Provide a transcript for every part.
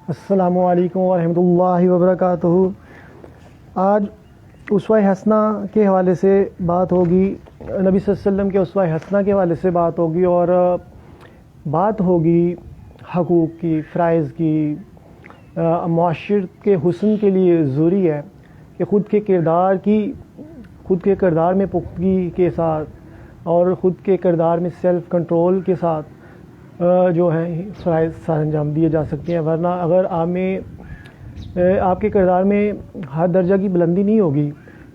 السلام علیکم ورحمۃ اللہ وبرکاتہ۔ آج اسوہ حسنہ کے حوالے سے بات ہوگی، نبی صلی اللہ علیہ وسلم کے اسوہ حسنہ کے حوالے سے بات ہوگی، اور بات ہوگی حقوق کی، فرائض کی۔ معاشرت کے حسن کے لیے ضروری ہے کہ خود کے کردار میں پختگی کے ساتھ اور خود کے کردار میں سیلف کنٹرول کے ساتھ جو ہیں فرائض سر انجام دیے جا سکتے ہیں، ورنہ اگر آپ کے کردار میں ہر درجہ کی بلندی نہیں ہوگی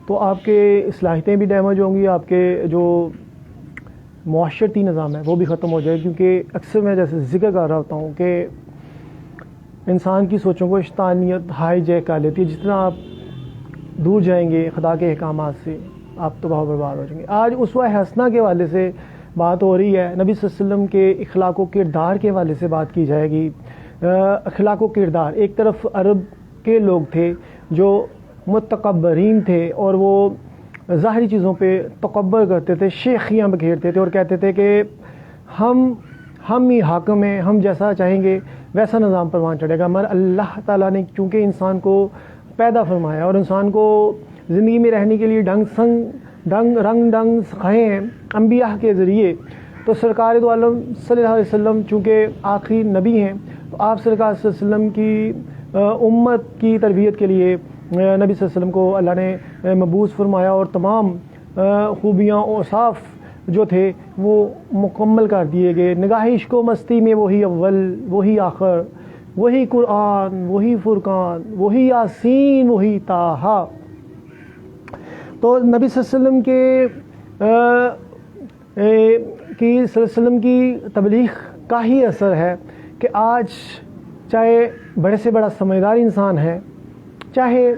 تو آپ کے صلاحیتیں بھی ڈیمیج ہوں گی، آپ کے جو معاشرتی نظام ہے وہ بھی ختم ہو جائے، کیونکہ اکثر میں جیسے ذکر کر رہا ہوتا ہوں کہ انسان کی سوچوں کو شیطانیت ہائی جیک کر لیتی ہے۔ جتنا آپ دور جائیں گے خدا کے احکامات سے آپ تباہ و برباد ہو جائیں گے۔ آج اسوہ حسنہ کے حوالے سے بات ہو رہی ہے، نبی صلی اللہ علیہ وسلم کے اخلاق و کردار کے حوالے سے بات کی جائے گی۔ اخلاق و کردار، ایک طرف عرب کے لوگ تھے جو متکبرین تھے اور وہ ظاہری چیزوں پہ تکبر کرتے تھے، شیخیاں بکھیرتے تھے اور کہتے تھے کہ ہم ہی حاکم ہیں، ہم جیسا چاہیں گے ویسا نظام پروان چڑھے گا۔ مگر اللہ تعالیٰ نے چونکہ انسان کو پیدا فرمایا اور انسان کو زندگی میں رہنے کے لیے رنگ سکھائے ہیں انبیاء کے ذریعے، تو سرکار دو عالم صلی اللہ علیہ وسلم چونکہ آخری نبی ہیں، تو آپ سرکار صلی اللہ علیہ وسلم کی امت کی تربیت کے لیے نبی صلی اللہ علیہ وسلم کو اللہ نے مبعوث فرمایا اور تمام خوبیاں اور صاف جو تھے وہ مکمل کر دیے گئے۔ نگاہ عشق و مستی میں وہی اول، وہی آخر، وہی قرآن، وہی فرقان، وہی یاسین، وہی طٰہٰ۔ تو نبی صلی اللہ علیہ وسلم کی تبلیغ کا ہی اثر ہے کہ آج چاہے بڑے سے بڑا سمجھدار انسان ہے، چاہے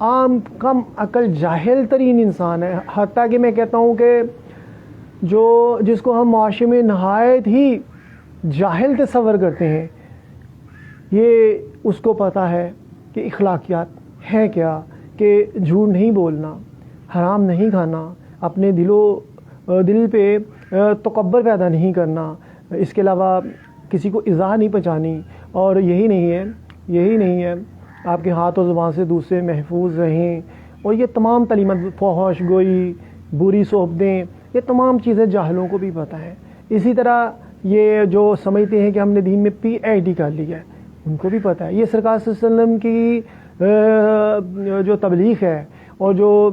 عام کم عقل جاہل ترین انسان ہے، حتیٰ کہ میں کہتا ہوں کہ جس کو ہم معاشرے میں نہایت ہی جاہل تصور کرتے ہیں، یہ اس کو پتہ ہے کہ اخلاقیات ہے کیا، کہ جھوٹ نہیں بولنا، حرام نہیں کھانا، اپنے دل پہ تکبر پیدا نہیں کرنا، اس کے علاوہ کسی کو ایذا نہیں پہنچانی، اور یہی نہیں ہے آپ کے ہاتھ اور زبان سے دوسرے محفوظ رہیں، اور یہ تمام تعلیمات، فحش گوئی، بری صحبتیں، یہ تمام چیزیں جاہلوں کو بھی پتہ ہے۔ اسی طرح یہ جو سمجھتے ہیں کہ ہم نے دین میں پی ایچ ڈی کر لی ہے، ان کو بھی پتہ ہے۔ یہ سرکار صلی اللہ علیہ وسلم کی جو تبلیغ ہے اور جو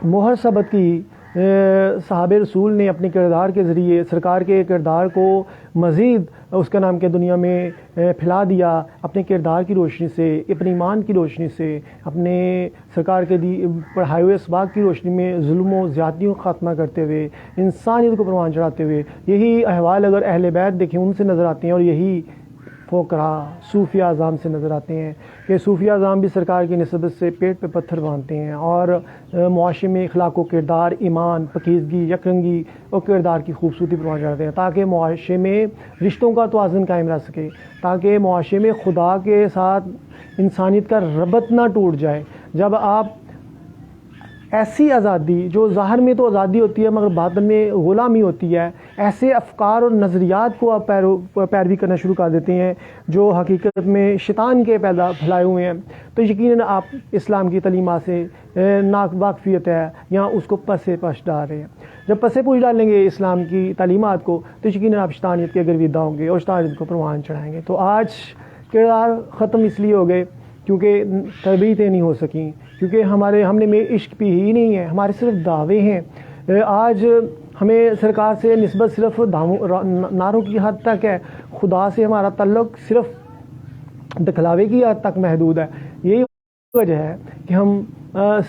مہر ثبت کی صحابہ رسول نے اپنے کردار کے ذریعے سرکار کے کردار کو مزید اس کا نام کے دنیا میں پھیلا دیا، اپنے کردار کی روشنی سے، اپنے ایمان کی روشنی سے، اپنے سرکار کے پڑھائے ہوئے اسباق کی روشنی میں ظلم و زیادتیوں کا خاتمہ کرتے ہوئے، انسانیت کو پروان چڑھاتے ہوئے۔ یہی احوال اگر اہل بیت دیکھیں ان سے نظر آتے ہیں، اور یہی فقراء صوفیہ اعظام سے نظر آتے ہیں کہ صوفیہ اعظام بھی سرکار کی نسبت سے پیٹ پہ پتھر باندھتے ہیں، اور معاشرے میں اخلاق و کردار، ایمان، پاکیزگی، یکرنگی اور کردار کی خوبصورتی پروان چڑھاتے ہیں، تاکہ معاشرے میں رشتوں کا توازن قائم رہ سکے، تاکہ معاشرے میں خدا کے ساتھ انسانیت کا ربط نہ ٹوٹ جائے۔ جب آپ ایسی آزادی، جو ظاہر میں تو آزادی ہوتی ہے مگر باطن میں غلامی ہوتی ہے، ایسے افکار اور نظریات کو آپ پیروی کرنا شروع کر دیتے ہیں جو حقیقت میں شیطان کے پھیلائے ہوئے ہیں، تو یقیناً آپ اسلام کی تعلیمات سے ناواقفیت ہے یا اس کو پسے پش ڈال رہے ہیں۔ جب پسے پوش ڈالیں گے اسلام کی تعلیمات کو تو یقیناً آپ شیطانیت کے گرویدہ ہوں گے اور شیطانیت کو پروان چڑھائیں گے۔ تو آج کردار ختم اس لیے ہو گئے کیونکہ تربیتیں نہیں ہو سکیں، کیونکہ ہم نے میں عشق بھی ہی نہیں ہے، ہمارے صرف دعوے ہیں۔ آج ہمیں سرکار سے نسبت صرف نعروں کی حد تک ہے، خدا سے ہمارا تعلق صرف دکھلاوے کی حد تک محدود ہے۔ یہی وجہ ہے کہ ہم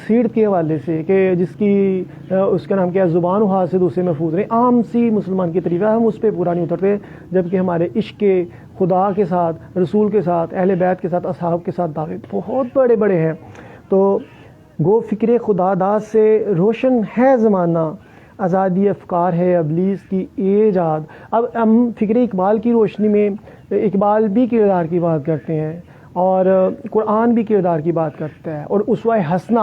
سیڑھ کے حوالے سے، کہ جس کی اس کا نام کیا ہے، زبان و ہاتھ سے دوسرے محفوظ رہے، عام سی مسلمان کی طریقہ ہم اس پہ پورا نہیں اترتے، جبکہ ہمارے عشق کے خدا کے ساتھ، رسول کے ساتھ، اہل بیت کے ساتھ، اصحاب کے ساتھ دعوے بہت بڑے بڑے ہیں۔ تو گو فکر خدا داد سے روشن ہے زمانہ، آزادی افکار ہے ابلیس کی ایجاد۔ اب ہم فکر اقبال کی روشنی میں اقبال بھی کردار کی بات کرتے ہیں اور قرآن بھی کردار کی بات کرتا ہے، اور اسوہ حسنہ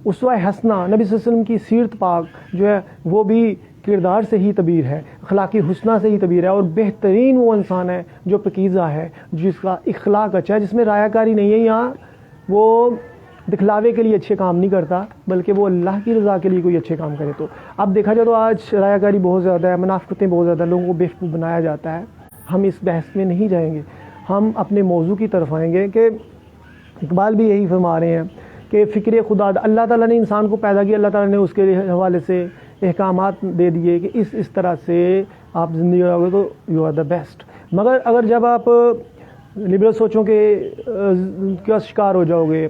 نبی صلی اللہ علیہ وسلم کی سیرت پاک جو ہے وہ بھی کردار سے ہی تعبیر ہے، اخلاقی حسنہ سے ہی تعبیر ہے، اور بہترین وہ انسان ہے جو پاکیزہ ہے، جس کا اخلاق اچھا ہے، جس میں رایا کاری نہیں ہے، یہاں وہ دکھلاوے کے لیے اچھے کام نہیں کرتا بلکہ وہ اللہ کی رضا کے لیے کوئی اچھے کام کرے۔ تو اب دیکھا جائے تو آج رایا کاری بہت زیادہ ہے، منافقتیں بہت زیادہ، لوگوں کو بیوقوف بنایا جاتا ہے۔ ہم اس بحث میں نہیں جائیں گے، ہم اپنے موضوع کی طرف آئیں گے کہ اقبال بھی یہی فرما رہے ہیں کہ فکر خدا، اللہ تعالیٰ نے انسان کو پیدا کیا، اللہ تعالیٰ نے اس کے حوالے سے احکامات دے دیے کہ اس طرح سے آپ زندگی رہو گے تو یو آر دا بیسٹ۔ مگر اگر جب آپ لبرل سوچوں کے کا شکار ہو جاؤ گے،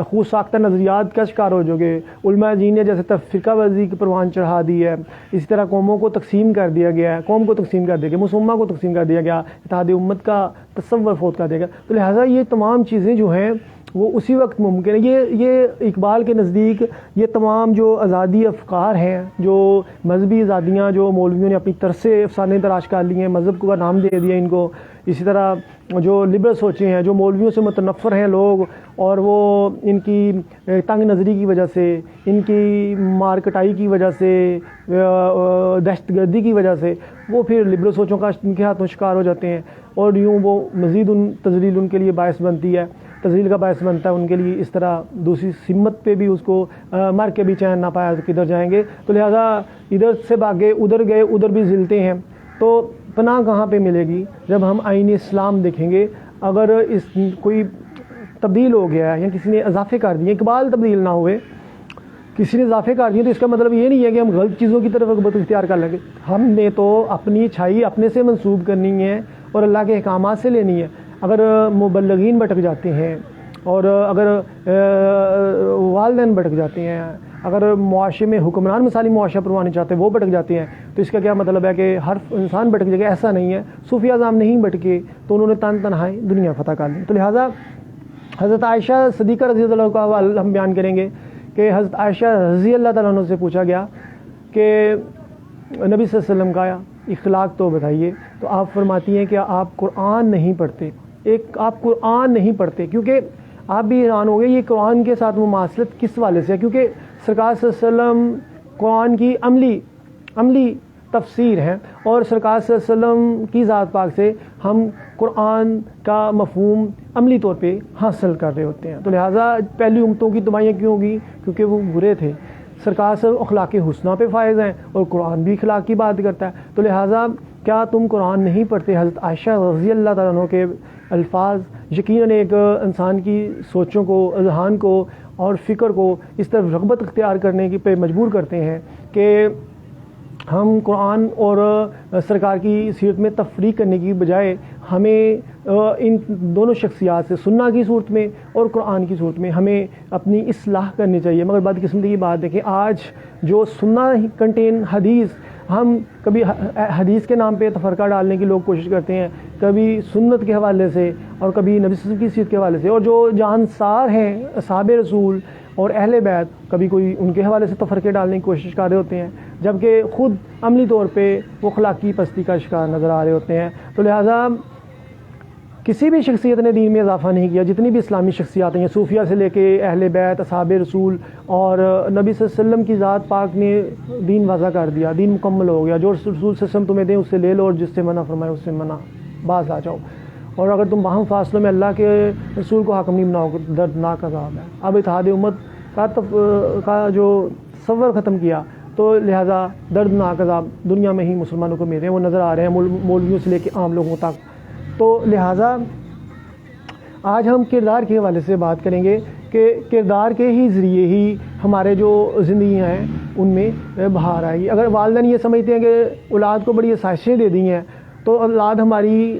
خود ساختہ نظریات کا شکار ہو جاؤ گے، علماء دین نے جیسے فرقہ ورزی کی پروان چڑھا دی ہے، اسی طرح قوموں کو تقسیم کر دیا گیا ہے، قوم کو تقسیم کر دیا گیا، مسلمہ کو تقسیم کر دیا گیا، اتحاد امت کا تصور فوت کر دیا گیا، تو لہٰذا یہ تمام چیزیں جو ہیں وہ اسی وقت ممکن ہے۔ یہ اقبال کے نزدیک یہ تمام جو آزادی افکار ہیں، جو مذہبی آزادیاں جو مولویوں نے اپنی طرف سے افسانے تراش کر لی ہیں، مذہب کو نام دے دیا ان کو، اسی طرح جو لبرل سوچے ہیں، جو مولویوں سے متنفر ہیں لوگ، اور وہ ان کی تنگ نظری کی وجہ سے، ان کی مار کٹائی کی وجہ سے، دہشت گردی کی وجہ سے، وہ پھر لبرل سوچوں کا ان کے ہاتھوں شکار ہو جاتے ہیں، اور یوں وہ مزید تذلیل ان کے لیے باعث بنتی ہے، تذلیل کا باعث بنتا ہے ان کے لیے، اس طرح دوسری سمت پہ بھی اس کو مر کے بھی چین نہ پایا تو کدھر جائیں گے، تو لہٰذا ادھر سے بھاگے ادھر گئے، ادھر بھی زلتے ہیں، تو پناہ کہاں پہ ملے گی جب ہم آئین اسلام دیکھیں گے۔ اگر اس کوئی تبدیل ہو گیا ہے یا کسی نے اضافے کر دیے، اقبال تبدیل نہ ہوئے، کسی نے اضافے کر دیے، تو اس کا مطلب یہ نہیں ہے کہ ہم غلط چیزوں کی طرف رغبت اختیار کر لیں گے۔ ہم نے تو اپنی اچھائی اپنے سے منسوب کرنی ہے اور اللہ کے احکامات سے لینی ہے۔ اگر مبلغین بھٹک جاتے ہیں، اور اگر والدین بھٹک جاتے ہیں، اگر معاشرے میں حکمران مثالی معاشرہ پروانے چاہتے ہیں وہ بھٹک جاتے ہیں، تو اس کا کیا مطلب ہے کہ ہر انسان بھٹک جائے گا؟ ایسا نہیں ہے۔ صوفیہ اعظام نہیں بھٹکے تو انہوں نے تنہائی دنیا فتح کر لی۔ تو لہٰذا حضرت عائشہ صدیقہ رضی اللہ عنہ کا حوالہ ہم بیان کریں گے کہ حضرت عائشہ رضی اللہ تعالیٰ عنہ سے پوچھا گیا کہ نبی صلی اللہ علیہ وسلم کا اخلاق تو بتائیے، تو آپ فرماتی ہیں کہ آپ قرآن نہیں پڑھتے، آپ قرآن نہیں پڑھتے، کیونکہ آپ بھی حیران ہو گئے یہ قرآن کے ساتھ مماثلت کس والے سے ہے، کیونکہ سرکار صلی اللہ علیہ وسلم قرآن کی عملی تفسیر ہیں، اور سرکار صلی اللہ علیہ وسلم کی ذات پاک سے ہم قرآن کا مفہوم عملی طور پہ حاصل کر رہے ہوتے ہیں۔ تو لہٰذا پہلی امتوں کی تباہیاں کیوں ہوگی؟ کیونکہ وہ برے تھے۔ سرکار سے اخلاق حسنہ پہ فائز ہیں، اور قرآن بھی اخلاق کی بات کرتا ہے، تو لہٰذا کیا تم قرآن نہیں پڑھتے؟ حضرت عائشہ رضی اللہ تعالیٰ عنہ کے الفاظ یقیناً ایک انسان کی سوچوں کو، اذہان کو اور فکر کو اس طرف رغبت اختیار کرنے کی پہ مجبور کرتے ہیں کہ ہم قرآن اور سرکار کی سیرت میں تفریق کرنے کی بجائے ہمیں ان دونوں شخصیات سے سنہ کی صورت میں اور قرآن کی صورت میں ہمیں اپنی اصلاح کرنی چاہیے۔ مگر بدقسمتی کی بات دیکھیں، آج جو سنہ کنٹین حدیث، ہم کبھی حدیث کے نام پہ تفرقہ ڈالنے کی لوگ کوشش کرتے ہیں، کبھی سنت کے حوالے سے اور کبھی نبی صلی اللہ علیہ وسلم کی سیرت کے حوالے سے، اور جو جانسار ہیں اصحاب رسول اور اہل بیت، کبھی کوئی ان کے حوالے سے تفرقے ڈالنے کی کوشش کر رہے ہوتے ہیں، جبکہ خود عملی طور پہ وہ اخلاقی پستی کا شکار نظر آ رہے ہوتے ہیں۔ تو لہٰذا کسی بھی شخصیت نے دین میں اضافہ نہیں کیا، جتنی بھی اسلامی شخصیات ہیں، صوفیہ سے لے کے اہل بیت، اصحاب رسول اور نبی صلی اللہ علیہ وسلم کی ذات پاک نے دین واضح کر دیا، دین مکمل ہو گیا، جو رسول صلی اللہ علیہ وسلم تمہیں دیں اس سے لے لو، اور جس سے منع فرمائے اس سے منع باز آ جاؤ، اور اگر تم باہم فاصلوں میں اللہ کے رسول کو حاکم نہیں بناؤ گے دردناک عذاب ہے۔ اب اتحاد امت کا جو تصور ختم کیا، تو لہٰذا دردناک عذاب دنیا میں ہی مسلمانوں کو مل رہے ہیں، وہ نظر آ رہے ہیں مولویوں سے لے کے عام لوگوں تک۔ تو لہٰذا آج ہم کردار کے حوالے سے بات کریں گے کہ کردار کے ہی ذریعے ہی ہمارے جو زندگیاں ہیں ان میں بہار آئے گی۔ اگر والدین یہ سمجھتے ہیں کہ اولاد کو بڑی آسائشیں دے دی ہیں تو اولاد ہماری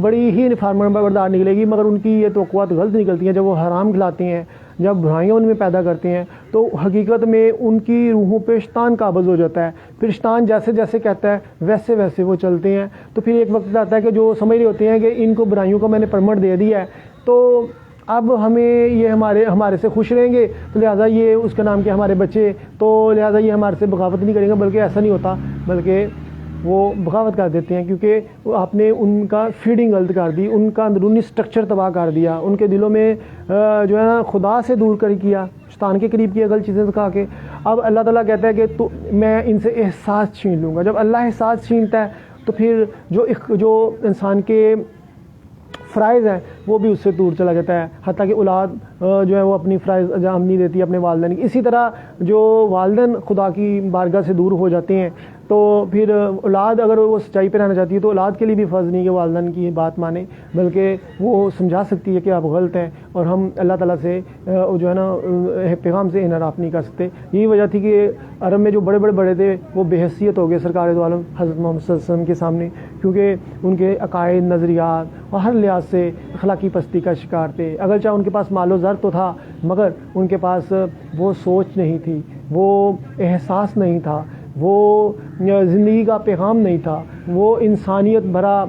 بڑی ہی فرمانبردار نکلے گی، مگر ان کی یہ توقعات غلط نکلتی ہیں۔ جب وہ حرام کھلاتے ہیں، جب برائیاں ان میں پیدا کرتے ہیں، تو حقیقت میں ان کی روحوں پہ شیطان قابض ہو جاتا ہے، پھر شیطان جیسے جیسے کہتا ہے ویسے ویسے وہ چلتے ہیں۔ تو پھر ایک وقت آتا ہے کہ جو سمجھ رہے ہوتے ہیں کہ ان کو برائیوں کا میں نے پرمٹ دے دیا ہے، تو اب ہمیں یہ ہمارے سے خوش رہیں گے، تو لہٰذا یہ اس کا نام کیا ہمارے بچے، تو لہٰذا یہ ہمارے سے بغاوت نہیں کریں گے، بلکہ ایسا نہیں ہوتا، بلکہ وہ بغاوت کر دیتے ہیں، کیونکہ آپ نے ان کا فیڈنگ غلط کر دی، ان کا اندرونی سٹرکچر تباہ کر دیا، ان کے دلوں میں جو ہے نا خدا سے دور کر کیا، دوستان کے قریب کی غلط چیزیں دکھا کے. اب اللہ تعالیٰ کہتا ہے کہ تو میں ان سے احساس چھین لوں گا. جب اللہ احساس چھینتا ہے تو پھر جو انسان کے فرائض ہیں وہ بھی اس سے دور چلا جاتا ہے، حتیٰ کہ اولاد جو ہے وہ اپنی فرائض انجام نہیں دیتی اپنے والدین کی. اسی طرح جو والدین خدا کی بارگاہ سے دور ہو جاتے ہیں تو پھر اولاد اگر وہ سچائی پہ رہنا چاہتی ہے تو اولاد کے لیے بھی فرض نہیں کہ والدین کی بات مانے، بلکہ وہ سمجھا سکتی ہے کہ آپ غلط ہیں، اور ہم اللہ تعالیٰ سے جو ہے نا پیغام سے انحراف نہیں کر سکتے. یہی وجہ تھی کہ عرب میں جو بڑے تھے وہ بے حیثیت ہو گئے سرکار دو عالم حضرت محمد صلی اللہ علیہ وسلم کے سامنے، کیونکہ ان کے عقائد، نظریات اور ہر لحاظ سے اخلاقی پستی کا شکار تھے. اگرچہ ان کے پاس مال و زر تو تھا مگر ان کے پاس وہ سوچ نہیں تھی، وہ احساس نہیں تھا، وہ زندگی کا پیغام نہیں تھا، وہ انسانیت بھرا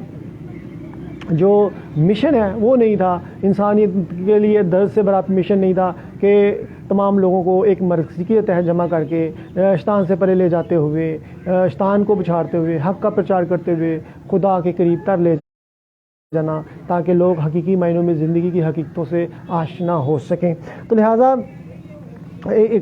جو مشن ہے وہ نہیں تھا، انسانیت کے لیے درد سے بھرا مشن نہیں تھا کہ تمام لوگوں کو ایک مرکزی کے تحت جمع کر کے شیطان سے پرے لے جاتے ہوئے، شیطان کو پچھاڑتے ہوئے، حق کا پرچار کرتے ہوئے خدا کے قریب تر لے جانا، تاکہ لوگ حقیقی معنوں میں زندگی کی حقیقتوں سے آشنا ہو سکیں. تو لہٰذا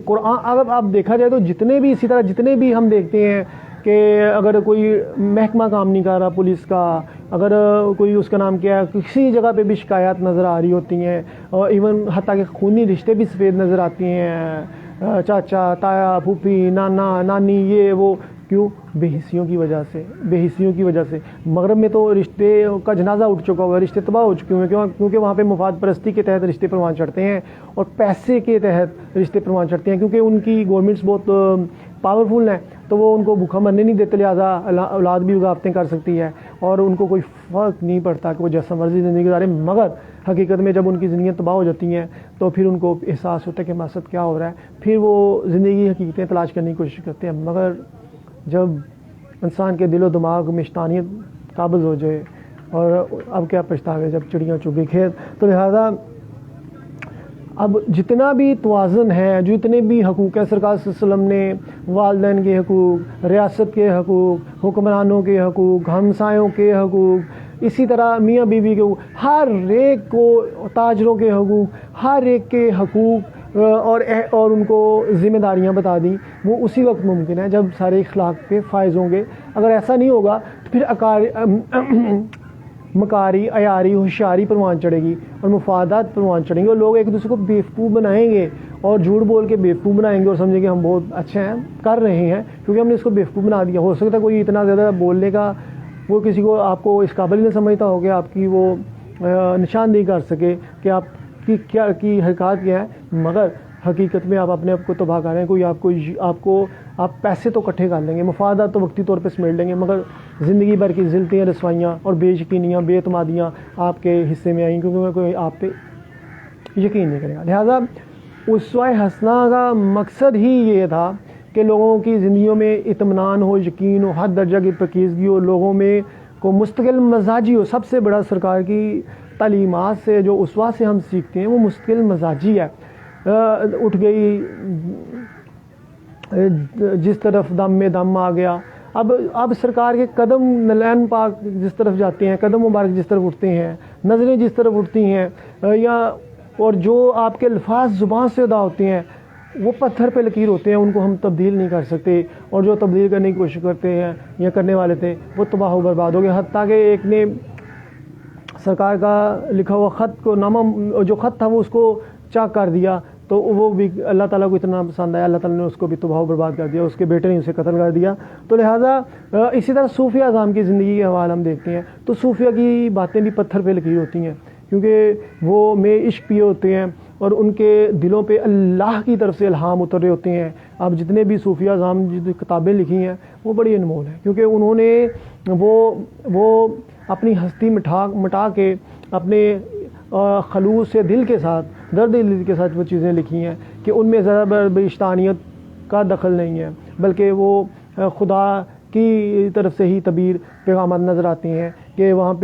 قرآن اگر آپ دیکھا جائے تو جتنے بھی ہم دیکھتے ہیں کہ اگر کوئی محکمہ کام نہیں کر رہا پولیس کا، اگر کوئی اس کا نام کیا ہے، کسی جگہ پہ بھی شکایات نظر آ رہی ہوتی ہیں، اور ایون حتیٰ کہ خونی رشتے بھی سفید نظر آتی ہیں، چاچا، تایا، پھوپھی، نانا، نانی، یہ وہ. کیوں؟ بے حسیوں کی وجہ سے. مغرب میں تو رشتے کا جنازہ اٹھ چکا ہوا ہے، رشتے تباہ ہو چکے ہوئے ہیں، کیونکہ وہاں پہ مفاد پرستی کے تحت رشتے پروان چڑھتے ہیں اور پیسے کے تحت رشتے پروان چڑھتے ہیں، کیونکہ ان کی گورنمنٹس بہت پاورفل ہیں تو وہ ان کو بھوکا مرنے نہیں دیتے، لہٰذا اولاد بھی بغاوتیں کر سکتی ہے اور ان کو کوئی فرق نہیں پڑتا کہ وہ جیسا مرضی زندگی گزارے. مگر حقیقت میں جب ان کی زندگیاں تباہ ہو جاتی ہیں تو پھر ان کو احساس ہوتا ہے کہ مقصد کیا ہو رہا ہے، پھر وہ زندگی حقیقتیں تلاش کرنے کی کوشش کرتے ہیں. مگر جب انسان کے دل و دماغ میں شیطانیت قابض ہو جائے اور اب کیا پچھتاوے جب چڑیاں چگ گئی کھیت. تو لہذا اب جتنا بھی توازن ہے، جتنے بھی حقوق ہیں سرکار صلی اللہ علیہ وسلم نے والدین کے حقوق، ریاست کے حقوق، حکمرانوں کے حقوق، ہمسایوں کے حقوق، اسی طرح میاں بیوی کے حقوق، ہر ایک کو، تاجروں کے حقوق، ہر ایک کے حقوق اور ان کو ذمہ داریاں بتا دیں، وہ اسی وقت ممکن ہے جب سارے اخلاق پہ فائز ہوں گے. اگر ایسا نہیں ہوگا تو پھر مکاری، عیاری، ہوشیاری پروان چڑھے گی اور مفادات پروان چڑھیں گے اور لوگ ایک دوسرے کو بیوقوف بنائیں گے اور جھوٹ بول کے بیوقوف بنائیں گے اور سمجھیں گے ہم بہت اچھے ہیں، کر رہے ہیں کیونکہ ہم نے اس کو بیوقوف بنا دیا. ہو سکتا ہے کوئی اتنا زیادہ بولنے کا وہ کسی کو آپ کو اس قابل نہیں سمجھتا ہو کہ آپ کی وہ نشاندہی کر سکے کہ آپ کی کیا کی حقیقت کیا ہے، مگر حقیقت میں آپ اپنے آپ کو تباہ کر رہے ہیں. کوئی آپ پیسے تو اکٹھے کر لیں گے، مفادات تو وقتی طور پہ سمیٹ لیں گے، مگر زندگی بھر کی ذلتیں، رسوائیاں اور بے یقینیاں، بے اعتمادیاں آپ کے حصے میں آئیں کیونکہ کوئی آپ پہ یقین نہیں کرے گا. لہٰذا اسوہ حسنہ کا مقصد ہی یہ تھا کہ لوگوں کی زندگیوں میں اطمینان ہو، یقین ہو، حد درجہ کی پاکیزگی ہو، لوگوں میں کو مستقل مزاجی ہو. سب سے بڑا سرکار کی تعلیمات سے جو اسوہ سے ہم سیکھتے ہیں وہ مستقل مزاجی ہے. اٹھ گئی جس طرف دم میں دم آ گیا. اب سرکار کے قدم نلین پاک جس طرف جاتے ہیں، قدم مبارک جس طرف اٹھتے ہیں، نظریں جس طرف اٹھتی ہیں، اور جو آپ کے الفاظ زبان سے ادا ہوتے ہیں وہ پتھر پہ لکیر ہوتے ہیں، ان کو ہم تبدیل نہیں کر سکتے، اور جو تبدیل کرنے کی کوشش کرتے ہیں یا کرنے والے تھے وہ تباہ و برباد ہو گئے. حتیٰ کہ ایک نے سرکار کا لکھا ہوا خط کو نامہ جو خط تھا وہ اس کو چاک کر دیا تو وہ بھی اللہ تعالیٰ کو اتنا پسند آیا، اللہ تعالیٰ نے اس کو بھی تباہ و برباد کر دیا، اس کے بیٹے نے اسے قتل کر دیا. تو لہٰذا اسی طرح صوفیہ اعظام کی زندگی کے حوالے ہم دیکھتے ہیں تو صوفیہ کی باتیں بھی پتھر پہ لکھی ہوتی ہیں کیونکہ وہ میں عشق پیے ہوتے ہیں اور ان کے دلوں پہ اللہ کی طرف سے الہام اتر رہے ہوتے ہیں. اب جتنے بھی صوفیہ اعظام جو کتابیں لکھی ہیں وہ بڑی انمول ہیں کیونکہ انہوں نے وہ اپنی ہستی مٹا کے اپنے خلوص سے دل کے ساتھ، درد دل کے ساتھ وہ چیزیں لکھی ہیں کہ ان میں ذرا بھی شیطانیت کا دخل نہیں ہے، بلکہ وہ خدا کی طرف سے ہی تعبیر پیغامات نظر آتے ہیں کہ وہاں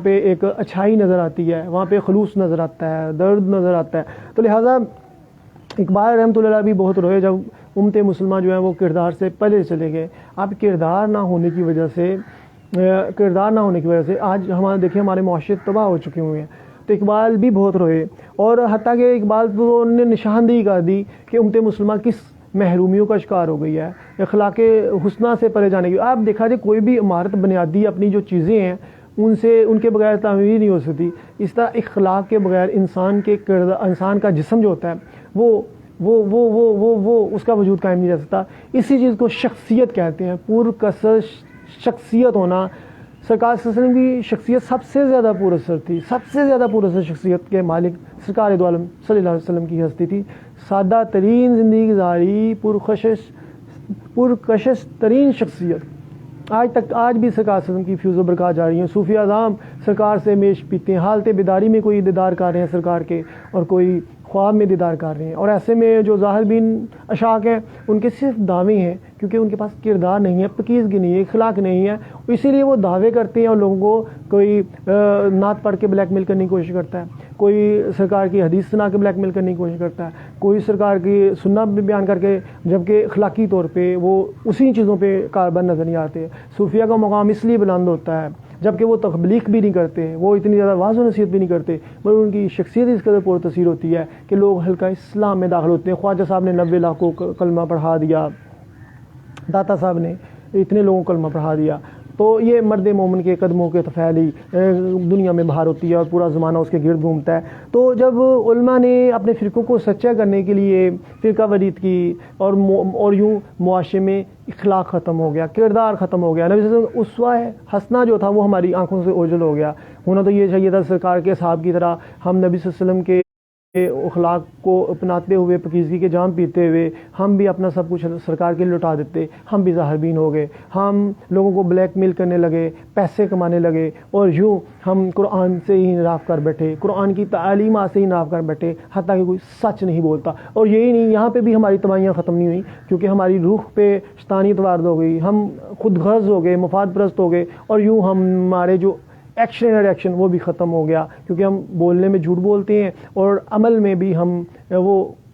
پہ ایک اچھائی نظر آتی ہے، وہاں پہ خلوص نظر آتا ہے، درد نظر آتا ہے. تو لہٰذا اقبال رحمۃ اللہ علیہ بھی بہت روئے جب امت مسلمہ جو ہے وہ کردار سے پہلے چلے گئے. اب کردار نہ ہونے کی وجہ سے آج ہمارے دیکھیں ہمارے معاشرے تباہ ہو چکے ہوئے ہیں. تو اقبال بھی بہت روئے، اور حتیٰ کہ اقبال تو نے نشاندہی کر دی کہ امت مسلمہ کس محرومیوں کا شکار ہو گئی ہے، اخلاق حسنہ سے پرے جانے کی۔ آپ دیکھا جائے کوئی بھی عمارت بنیادی اپنی جو چیزیں ہیں ان کے بغیر تعمیر نہیں ہو سکتی، اس طرح اخلاق کے بغیر انسان کا جسم جو ہوتا ہے وہ اس کا وجود قائم نہیں رہ سکتا۔ اسی چیز کو شخصیت کہتے ہیں، پرکسر شخصیت ہونا۔ سرکار صلی اللہ علیہ وسلم کی شخصیت سب سے زیادہ پراثر تھی، سب سے زیادہ پراثر شخصیت کے مالک سرکار دو عالم صلی اللہ علیہ وسلم کی ہستی تھی۔ سادہ ترین زندگی گزاری، پرکشش ترین شخصیت، آج بھی سرکار صلی اللہ علیہ وسلم کی فیوز و برکات جاری ہیں۔ صوفی اعظام سرکار سے میش پیتے ہیں، حالت بیداری میں کوئی دیدار کر رہے ہیں سرکار کے، اور کوئی خواب میں دیدار کر رہے ہیں، اور ایسے میں جو ظاہر بین اشاک ہیں ان کے صرف دعوے ہیں، کیونکہ ان کے پاس کردار نہیں ہے، پکیزگی نہیں ہے، اخلاق نہیں ہے، اسی لیے وہ دعوے کرتے ہیں اور لوگوں کو کوئی نعت پڑھ کے بلیک میل کرنے کی کوشش کرتا ہے، کوئی سرکار کی حدیث سنا کے بلیک میل کرنے کی کوشش کرتا ہے، کوئی سرکار کی سنت بیان کر کے، جبکہ اخلاقی طور پہ وہ اسی چیزوں پہ کاربن نظر نہیں آتے۔ صوفیہ کا مقام اس لیے بلند ہوتا ہے جبکہ وہ تبلیغ بھی نہیں کرتے، وہ اتنی زیادہ واضح و نصیحت بھی نہیں کرتے، مگر ان کی شخصیت اس قدر پر تاثیر ہوتی ہے کہ لوگ ہلکا اسلام میں داخل ہوتے ہیں۔ خواجہ صاحب نے 90 لاکھ کو کلمہ پڑھا دیا، داتا صاحب نے اتنے لوگوں کو کلمہ پڑھا دیا۔ تو یہ مرد مومن کے قدموں کے طفیل ہی دنیا میں باہر ہوتی ہے اور پورا زمانہ اس کے گرد گھومتا ہے۔ تو جب علماء نے اپنے فرقوں کو سچا کرنے کے لیے فرقہ واریت کی، اور یوں معاشرے میں اخلاق ختم ہو گیا، کردار ختم ہو گیا، نبی صلی اللہ علیہ وسلم اسوہ حسنہ جو تھا وہ ہماری آنکھوں سے اوجھل ہو گیا۔ ہونا تو یہ چاہیے تھا سرکار کے اصحاب کی طرح ہم نبی صلی اللہ علیہ وسلم کے اخلاق کو اپناتے ہوئے، پاکیزگی کے جام پیتے ہوئے ہم بھی اپنا سب کچھ سرکار کے لیے لٹا دیتے، ہم بھی ظاہر بین ہو گئے، ہم لوگوں کو بلیک میل کرنے لگے، پیسے کمانے لگے، اور یوں ہم قرآن سے ہی انحراف کر بیٹھے، قرآن کی تعلیمات سے ہی انحراف کر بیٹھے، حتیٰ کہ کوئی سچ نہیں بولتا۔ اور یہی نہیں، یہاں پہ بھی ہماری تباہیاں ختم نہیں ہوئیں، کیونکہ ہماری روح پہ شیطانیت وارد ہو گئی، ہم خود غرض ہو گئے، مفاد پرست ہو گئے، اور یوں ہمارے جو ایکشن اور ریئیکشن وہ بھی ختم ہو گیا، کیونکہ ہم بولنے میں جھوٹ بولتے ہیں، اور عمل میں بھی ہم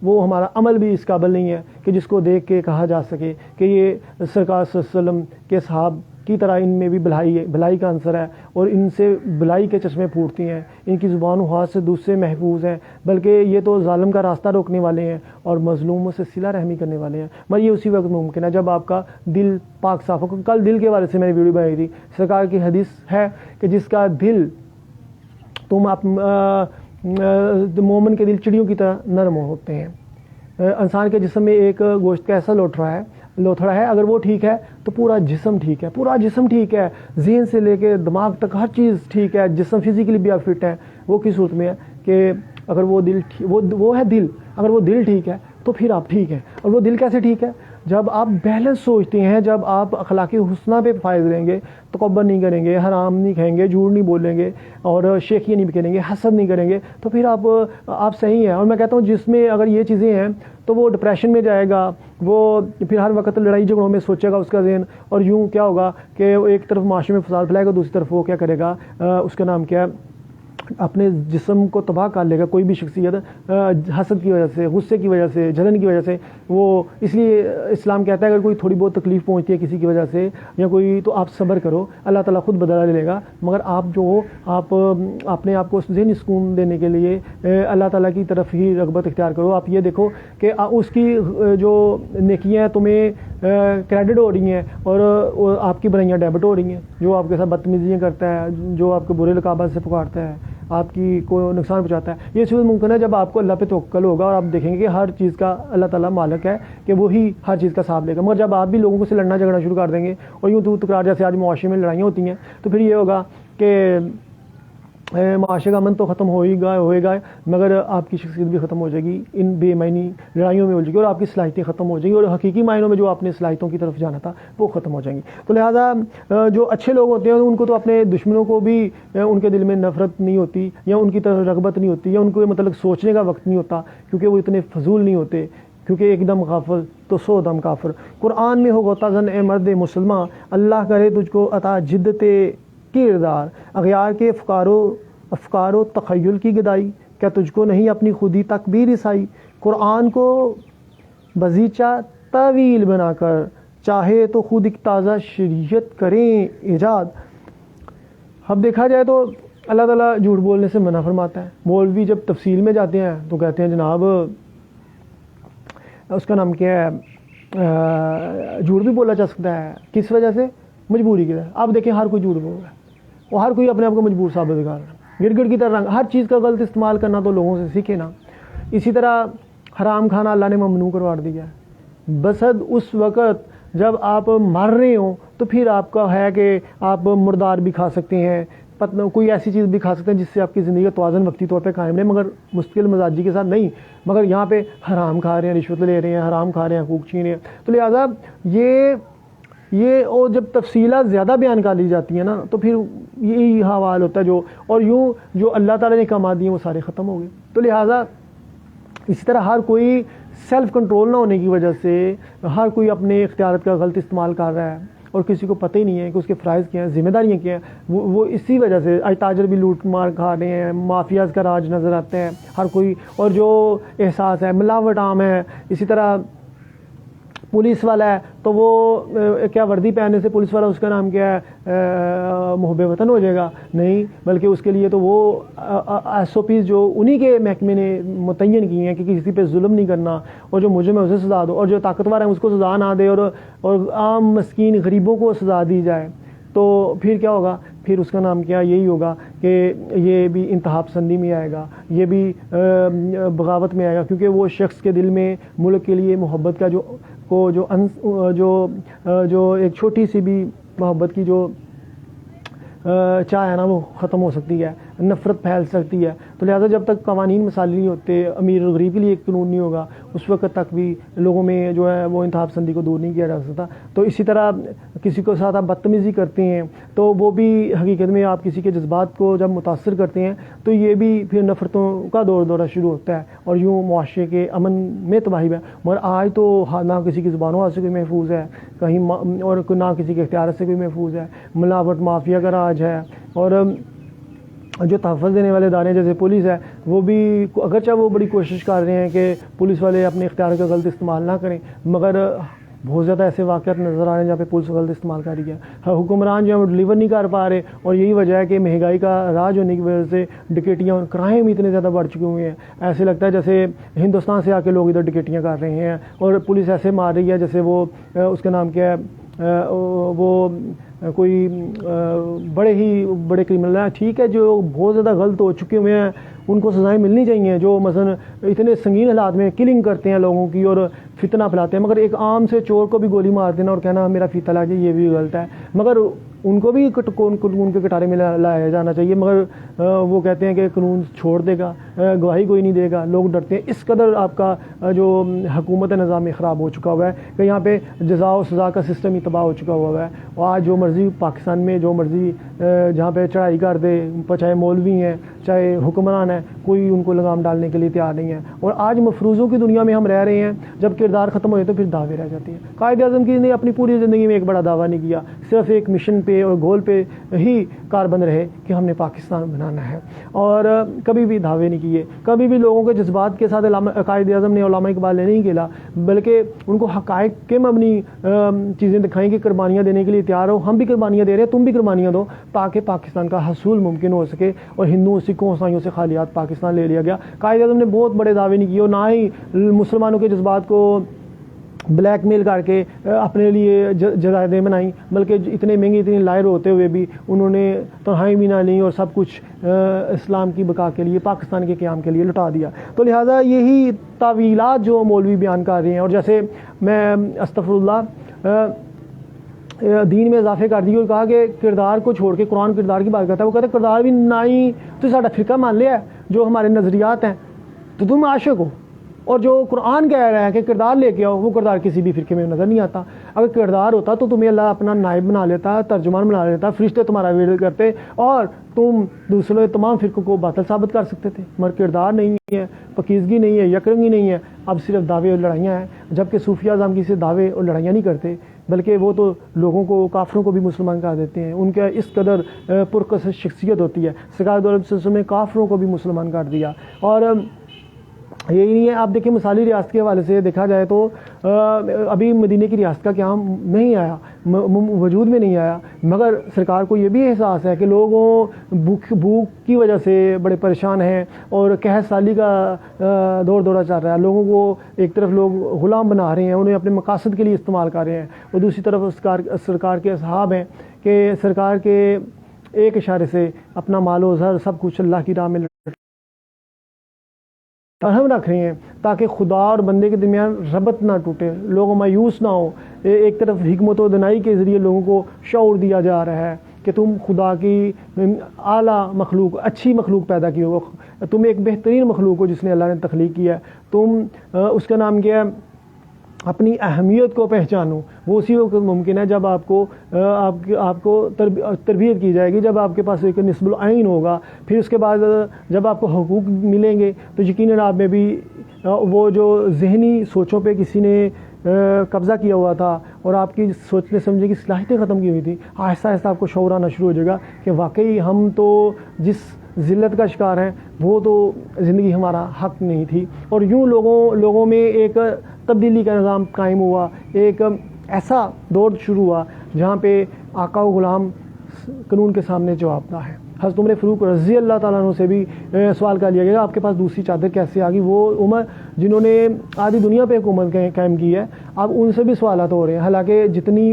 وہ ہمارا عمل بھی اس قابل نہیں ہے کہ جس کو دیکھ کے کہا جا سکے کہ یہ سرکار صلی اللہ علیہ وسلم کے صحاب کی طرح ان میں بھی بھلائی کا عنصر ہے، اور ان سے بھلائی کے چشمے پھوٹتی ہیں، ان کی زبان و ہاتھ سے دوسرے محفوظ ہیں، بلکہ یہ تو ظالم کا راستہ روکنے والے ہیں اور مظلوموں سے صلہ رحمی کرنے والے ہیں۔ مگر یہ اسی وقت ممکن ہے جب آپ کا دل پاک صاف ہو۔ کل دل کے بارے سے میں نے ویڈیو بنائی تھی، سرکار کی حدیث ہے کہ جس کا دل مومن کے دل چڑیوں کی طرح نرم ہوتے ہیں۔ انسان کے جسم میں ایک گوشت کا ایسا لوتھڑا ہے، اگر وہ ٹھیک ہے تو پورا جسم ٹھیک ہے، پورا جسم ٹھیک ہے، ذہن سے لے کے دماغ تک ہر چیز ٹھیک ہے، جسم فزیکلی بھی آپ فٹ ہے۔ وہ کس صورت میں ہے کہ اگر وہ ہے دل، اگر وہ دل ٹھیک ہے تو پھر آپ ٹھیک ہیں۔ اور وہ دل کیسے ٹھیک ہے؟ جب آپ بیلنس سوچتے ہیں، جب آپ اخلاقی حسنہ پہ فائز لیں گے، تکبر نہیں کریں گے، حرام نہیں کھائیں گے، جھوٹ نہیں بولیں گے، اور شیخیاں نہیں کریں گے، حسد نہیں کریں گے، تو پھر آپ صحیح ہیں۔ اور میں کہتا ہوں جس میں اگر یہ چیزیں ہیں تو وہ ڈپریشن میں جائے گا، وہ پھر ہر وقت لڑائی جھگڑوں میں سوچے گا اس کا ذہن، اور یوں کیا ہوگا کہ ایک طرف معاشرے میں فساد پھیلائے گا، دوسری طرف وہ کیا کرے گا، اس کا نام کیا ہے، اپنے جسم کو تباہ کر لے گا۔ کوئی بھی شخصیت حسد کی وجہ سے، غصے کی وجہ سے، جلن کی وجہ سے، وہ اس لیے اسلام کہتا ہے اگر کوئی تھوڑی بہت تکلیف پہنچتی ہے کسی کی وجہ سے یا کوئی، تو آپ صبر کرو، اللہ تعالیٰ خود بدلہ لے گا۔ مگر آپ اپنے آپ کو ذہنی سکون دینے کے لیے اللہ تعالیٰ کی طرف ہی رغبت اختیار کرو۔ آپ یہ دیکھو کہ اس کی جو نیکیاں تمہیں کریڈٹ ہو رہی ہیں اور آپ کی برائیاں ڈیبٹ ہو رہی ہیں، جو آپ کے ساتھ بدتمیزیاں کرتا ہے، جو آپ کو برے لقابات سے پکارتا ہے، آپ کی کوئی نقصان پہنچاتا ہے، یہ چیز ممکن ہے جب آپ کو اللہ پہ توکل ہوگا اور آپ دیکھیں گے کہ ہر چیز کا اللہ تعالیٰ مالک ہے، کہ وہی ہر چیز کا ساتھ لے گا۔ مگر جب آپ بھی لوگوں سے لڑنا جھگڑنا شروع کر دیں گے اور یوں تو تکرار جیسے آج معاشرے میں لڑائیاں ہوتی ہیں، تو پھر یہ ہوگا کہ معاشرے کا امن تو ختم ہوئے گا مگر آپ کی شخصیت بھی ختم ہو جائے گی، ان بے معنی لڑائیوں میں ہو جائے گی، اور آپ کی صلاحیتیں ختم ہو جائیں گی، اور حقیقی معنوں میں جو آپ نے صلاحیتوں کی طرف جانا تھا وہ ختم ہو جائیں گی۔ تو لہٰذا جو اچھے لوگ ہوتے ہیں ان کو تو اپنے دشمنوں کو بھی ان کے دل میں نفرت نہیں ہوتی، یا ان کی طرف رغبت نہیں ہوتی، یا ان کو مطلب سوچنے کا وقت نہیں ہوتا، کیونکہ وہ اتنے فضول نہیں ہوتے، کیونکہ ایک دم غافل تو 100 دم کافر۔ قرآن میں ہو غوطہ اے مرد مسلمان، اللہ کرے تجھ کو عطا جدت کردار، اغیار کے افکار و تخیل کی گدائی، کیا تجھ کو نہیں اپنی خودی تک بھی رسائی، قرآن کو بزیچہ طویل بنا کر چاہے تو خود ایک تازہ شریعت کریں ایجاد۔ اب دیکھا جائے تو اللہ تعالیٰ جھوٹ بولنے سے منع فرماتا ہے. مولوی جب تفصیل میں جاتے ہیں تو کہتے ہیں جناب اس کا نام کیا ہے, جھوٹ بھی بولا جا سکتا ہے. کس وجہ سے؟ مجبوری کی طرح. آپ دیکھیں ہر کوئی جھوٹ بول رہا ہے اور ہر کوئی اپنے آپ کو مجبور ثابت کر رہا ہے. گڑگڑ کی طرح ہر چیز کا غلط استعمال کرنا تو لوگوں سے سیکھے نا. اسی طرح حرام کھانا اللہ نے ممنوع کروا دیا ہے. بسد اس وقت جب آپ مر رہے ہوں تو پھر آپ کا ہے کہ آپ مردار بھی کھا سکتے ہیں, کوئی ایسی چیز بھی کھا سکتے ہیں جس سے آپ کی زندگی کا توازن وقتی طور پہ قائم رہے, مگر مستقل مزاجی کے ساتھ نہیں. مگر یہاں پہ حرام کھا رہے ہیں, رشوت لے رہے ہیں, حرام کھا رہے ہیں, حقوق چھین رہے ہیں. تو لہٰذا یہ اور جب تفصیلات زیادہ بیان کر لی جاتی ہیں نا تو پھر یہی حوال ہوتا ہے اور یوں جو اللہ تعالیٰ نے کما دیے وہ سارے ختم ہو گئے. تو لہٰذا اسی طرح ہر کوئی سیلف کنٹرول نہ ہونے کی وجہ سے ہر کوئی اپنے اختیارات کا غلط استعمال کر رہا ہے اور کسی کو پتہ ہی نہیں ہے کہ اس کے فرائض کیا ہیں, ذمہ داریاں کیا ہیں. وہ اسی وجہ سے آج تاجر بھی لوٹ مار کھا رہے ہیں, مافیاز کا راج نظر آتا ہے ہر کوئی. اور جو احساس ہے ملاوٹ عام ہے. اسی طرح پولیس والا ہے تو وہ کیا وردی پہننے سے پولیس والا اس کا نام کیا ہے محب وطن ہو جائے گا؟ نہیں, بلکہ اس کے لیے تو وہ ایس او پیز جو انہی کے محکمے نے متعین کی ہیں کہ کسی پہ ظلم نہیں کرنا, اور جو مجرم ہے اسے سزا دو, اور جو طاقتور ہے اس کو سزا نہ دے اور عام مسکین غریبوں کو سزا دی جائے. تو پھر کیا ہوگا؟ پھر اس کا نام کیا یہی ہوگا کہ یہ بھی انتہا پسندی میں آئے گا, یہ بھی بغاوت میں آئے گا, کیونکہ وہ شخص کے دل میں ملک کے لیے محبت کا جو ایک چھوٹی سی بھی محبت کی جو چاہ ہے نا وہ ختم ہو سکتی ہے, نفرت پھیل سکتی ہے. تو لہٰذا جب تک قوانین مساوی نہیں ہوتے, امیر اور غریب کے لیے ایک قانون نہیں ہوگا, اس وقت تک بھی لوگوں میں جو ہے وہ انتہا پسندی کو دور نہیں کیا جا سکتا. تو اسی طرح کسی کو ساتھ آپ بدتمیزی کرتے ہیں تو وہ بھی حقیقت میں آپ کسی کے جذبات کو جب متاثر کرتے ہیں تو یہ بھی پھر نفرتوں کا دورہ شروع ہوتا ہے اور یوں معاشرے کے امن میں تباہی ہے. مگر آج تو نہ کسی کی زبانوں سے کوئی محفوظ ہے کہیں, اور نہ کسی کے اختیار سے کوئی محفوظ ہے. ملاوٹ مافیا کا راج ہے, اور جو تحفظ دینے والے ادارے جیسے پولیس ہے وہ بھی اگرچہ وہ بڑی کوشش کر رہے ہیں کہ پولیس والے اپنے اختیار کا غلط استعمال نہ کریں, مگر بہت زیادہ ایسے واقعات نظر آ رہے ہیں جہاں پہ پولیس غلط استعمال کر رہی ہے. حکمران جو ہے وہ ڈلیور نہیں کر پا رہے, اور یہی وجہ ہے کہ مہنگائی کا راج ہونے کی وجہ سے ڈکیٹیاں اور کرائم اتنے زیادہ بڑھ چکے ہوئے ہیں. ایسے لگتا ہے جیسے ہندوستان سے آ کے لوگ ادھر ڈکیٹیاں کر رہے ہیں, اور پولیس ایسے مار رہی ہے جیسے وہ اس کا نام کیا ہے وہ کوئی بڑے کرمنل ہیں. ٹھیک ہے, جو بہت زیادہ غلط ہو چکے ہوئے ہیں ان کو سزائیں ملنی چاہیے, جو مثلا اتنے سنگین حالات میں کلنگ کرتے ہیں لوگوں کی اور فتنہ پھیلاتے ہیں. مگر ایک عام سے چور کو بھی گولی مار دینا اور کہنا میرا فیتہ لا جائے, یہ بھی غلط ہے. مگر ان کو بھی قانون کے کٹارے میں لایا جانا چاہیے, مگر وہ کہتے ہیں کہ قانون چھوڑ دے گا, گواہی کوئی نہیں دے گا. لوگ ڈرتے ہیں. اس قدر آپ کا جو حکومت نظام خراب ہو چکا ہوا ہے کہ یہاں پہ جزا و سزا کا سسٹم ہی تباہ ہو چکا ہوا ہے. اور آج جو مرضی پاکستان میں جو مرضی جہاں پہ چڑھائی کر دے, چاہے مولوی ہیں چاہے حکمران ہیں, کوئی ان کو لگام ڈالنے کے لیے تیار نہیں ہے. اور آج مفروضوں کی دنیا میں ہم رہ رہے ہیں, جب کردار ختم ہو جائے تو پھر دعوے رہ جاتے ہیں. قائد اعظم کی نے اپنی پوری زندگی میں ایک بڑا دعویٰ نہیں کیا, صرف ایک مشن پہ اور گول پہ ہی کاربند رہے کہ ہم نے پاکستان بنانا ہے, اور کبھی بھی دعوے نہیں کیے. کبھی بھی لوگوں کے جذبات کے ساتھ قائد اعظم نے علماء اقبال نے نہیں کھیلا, بلکہ ان کو حقائق کے مبنی چیزیں دکھائیں کہ قربانیاں دینے کے لیے تیار ہو. ہم بھی قربانیاں دے رہے ہیں, تم بھی قربانیاں دو, تاکہ پاکستان کا حصول ممکن ہو سکے اور ہندوؤں سکھوں عیسائیوں سے خالیات پاکستان لے لیا گیا. قائد اعظم نے بہت بڑے دعوے نہیں کیے, اور نہ ہی مسلمانوں کے جذبات کو بلیک میل کر کے اپنے لیے جزائریں بنائیں, بلکہ اتنے مہنگی اتنی لائر ہوتے ہوئے بھی انہوں نے تنہائی بھی نہ لیں اور سب کچھ اسلام کی بقا کے لیے, پاکستان کے قیام کے لیے لٹا دیا. تو لہٰذا یہی تعویلات جو مولوی بیان کر رہے ہیں, اور جیسے میں استغفر اللہ دین میں اضافے کر دیے اور کہا کہ کردار کو چھوڑ کے قرآن کردار کی بات کرتا ہے. وہ کہتا ہے کردار بھی نہ ہی تو ساڈا فرقہ مان لیا ہے, جو ہمارے نظریات ہیں تو تم عاشق ہو, اور جو قرآن کہہ رہا ہے کہ کردار لے کے آؤ, وہ کردار کسی بھی فرقے میں نظر نہیں آتا. اگر کردار ہوتا تو تمہیں اللہ اپنا نائب بنا لیتا, ترجمان بنا لیتا, فرشتے تمہارا ورد کرتے اور تم دوسرے تمام فرقوں کو باطل ثابت کر سکتے تھے. مگر کردار نہیں ہے, پاکیزگی نہیں ہے, یکرنگی نہیں ہے, اب صرف دعوے اور لڑائیاں ہیں. جبکہ صوفیہ اعظم کی سے دعوے اور لڑائیاں نہیں کرتے, بلکہ وہ تو لوگوں کو, کافروں کو بھی مسلمان کر دیتے ہیں. ان کا اس قدر پرکشش شخصیت ہوتی ہے. سرکار دو عالم صلی اللہ علیہ وسلم نے کافروں کو بھی مسلمان کر دیا. اور یہی نہیں ہے. آپ دیکھیں مثالی ریاست کے حوالے سے دیکھا جائے تو ابھی مدینہ کی ریاست کا قیام نہیں آیا, وجود میں نہیں آیا, مگر سرکار کو یہ بھی احساس ہے کہ لوگوں بھوک کی وجہ سے بڑے پریشان ہیں اور قحط سالی کا دور دورہ چل رہا ہے. لوگوں کو ایک طرف لوگ غلام بنا رہے ہیں, انہیں اپنے مقاصد کے لیے استعمال کر رہے ہیں, اور دوسری طرف سرکار کے اصحاب ہیں کہ سرکار کے ایک اشارے سے اپنا مال و زر سب کچھ اللہ کی راہ میں اہم رکھ رہے ہیں تاکہ خدا اور بندے کے درمیان ربط نہ ٹوٹے, لوگ مایوس نہ ہوں. ایک طرف حکمت و دنائی کے ذریعے لوگوں کو شعور دیا جا رہا ہے کہ تم خدا کی اعلیٰ مخلوق, اچھی مخلوق پیدا کی ہو, تم ایک بہترین مخلوق ہو جس نے اللہ نے تخلیق کیا ہے, تم اس کا نام کیا ہے, اپنی اہمیت کو پہچانو. وہ اسی وقت ممکن ہے جب آپ کو تربیت کی جائے گی, جب آپ کے پاس ایک نسب العین ہوگا. پھر اس کے بعد جب آپ کو حقوق ملیں گے تو یقیناً آپ میں بھی وہ جو ذہنی سوچوں پہ کسی نے قبضہ کیا ہوا تھا اور آپ کی سوچنے سمجھنے کی صلاحیتیں ختم کی ہوئی تھی, آہستہ آہستہ آپ کو شعور آنا شروع ہو جائے گا کہ واقعی ہم تو جس ذلت کا شکار ہیں وہ تو زندگی ہمارا حق نہیں تھی. اور یوں لوگوں میں ایک تبدیلی کا نظام قائم ہوا, ایک ایسا دور شروع ہوا جہاں پہ آقا و غلام قانون کے سامنے جواب دہ ہے. حضرت عمر فاروق رضی اللہ تعالیٰ عنہ سے بھی سوال کر لیا گیا آپ کے پاس دوسری چادر کیسے آ گئی, وہ عمر جنہوں نے آدھی دنیا پہ حکومت قائم کی ہے, اب ان سے بھی سوالات ہو رہے ہیں. حالانکہ جتنی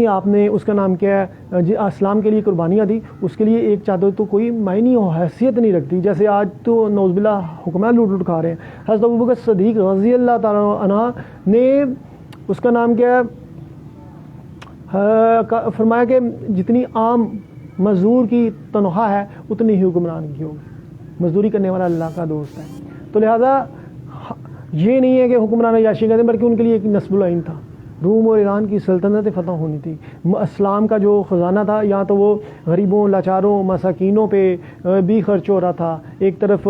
آپ نے اس کا نام کیا ہے اسلام کے لیے قربانیاں دی, اس کے لیے ایک چادر تو کوئی معنی و حیثیت نہیں رکھتی. جیسے آج تو نعوذ باللہ حکمران لوٹ کھا رہے ہیں. حضرت ابوبکر صدیق رضی اللہ تعالیٰ عنہ نے اس کا نام کیا ہے فرمایا کہ جتنی عام مزدور کی تنخواہ ہے اتنی ہی حکمران کی ہوگی, مزدوری کرنے والا اللہ کا دوست ہے. تو لہذا یہ نہیں ہے کہ حکمران عیاشی کہتے ہیں, بلکہ ان کے لیے ایک نسب العین تھا. روم اور ایران کی سلطنت فتح ہونی تھی. اسلام کا جو خزانہ تھا یا تو وہ غریبوں, لاچاروں, مساکینوں پہ بھی خرچ ہو رہا تھا. ایک طرف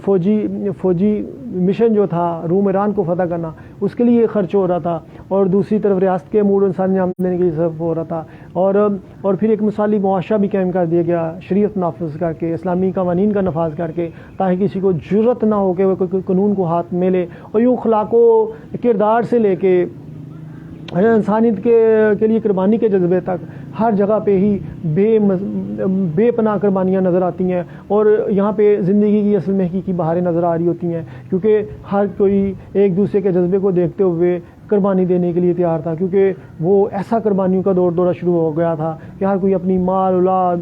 فوجی مشن جو تھا روم ایران کو فتح کرنا, اس کے لیے خرچ ہو رہا تھا, اور دوسری طرف ریاست کے امور انسانی انجام دینے کے لیے صرف ہو رہا تھا. اور پھر ایک مثالی معاشرہ بھی قائم کر دیا گیا شریعت نافذ کر کے, اسلامی قوانین کا نفاذ کر کے, تاکہ کسی کو جرت نہ ہو کہ وہ کوئی قانون کو ہاتھ میں لے. اور یوں اخلاق و کردار سے لے کے انسانیت کے لیے قربانی کے جذبے تک ہر جگہ پہ ہی بے پناہ قربانیاں نظر آتی ہیں. اور یہاں پہ زندگی کی اصل میں حقیقی بہاریں نظر آ رہی ہوتی ہیں, کیونکہ ہر کوئی ایک دوسرے کے جذبے کو دیکھتے ہوئے قربانی دینے کے لیے تیار تھا. کیونکہ وہ ایسا قربانیوں کا دورہ شروع ہو گیا تھا کہ ہر کوئی اپنی مال, اولاد,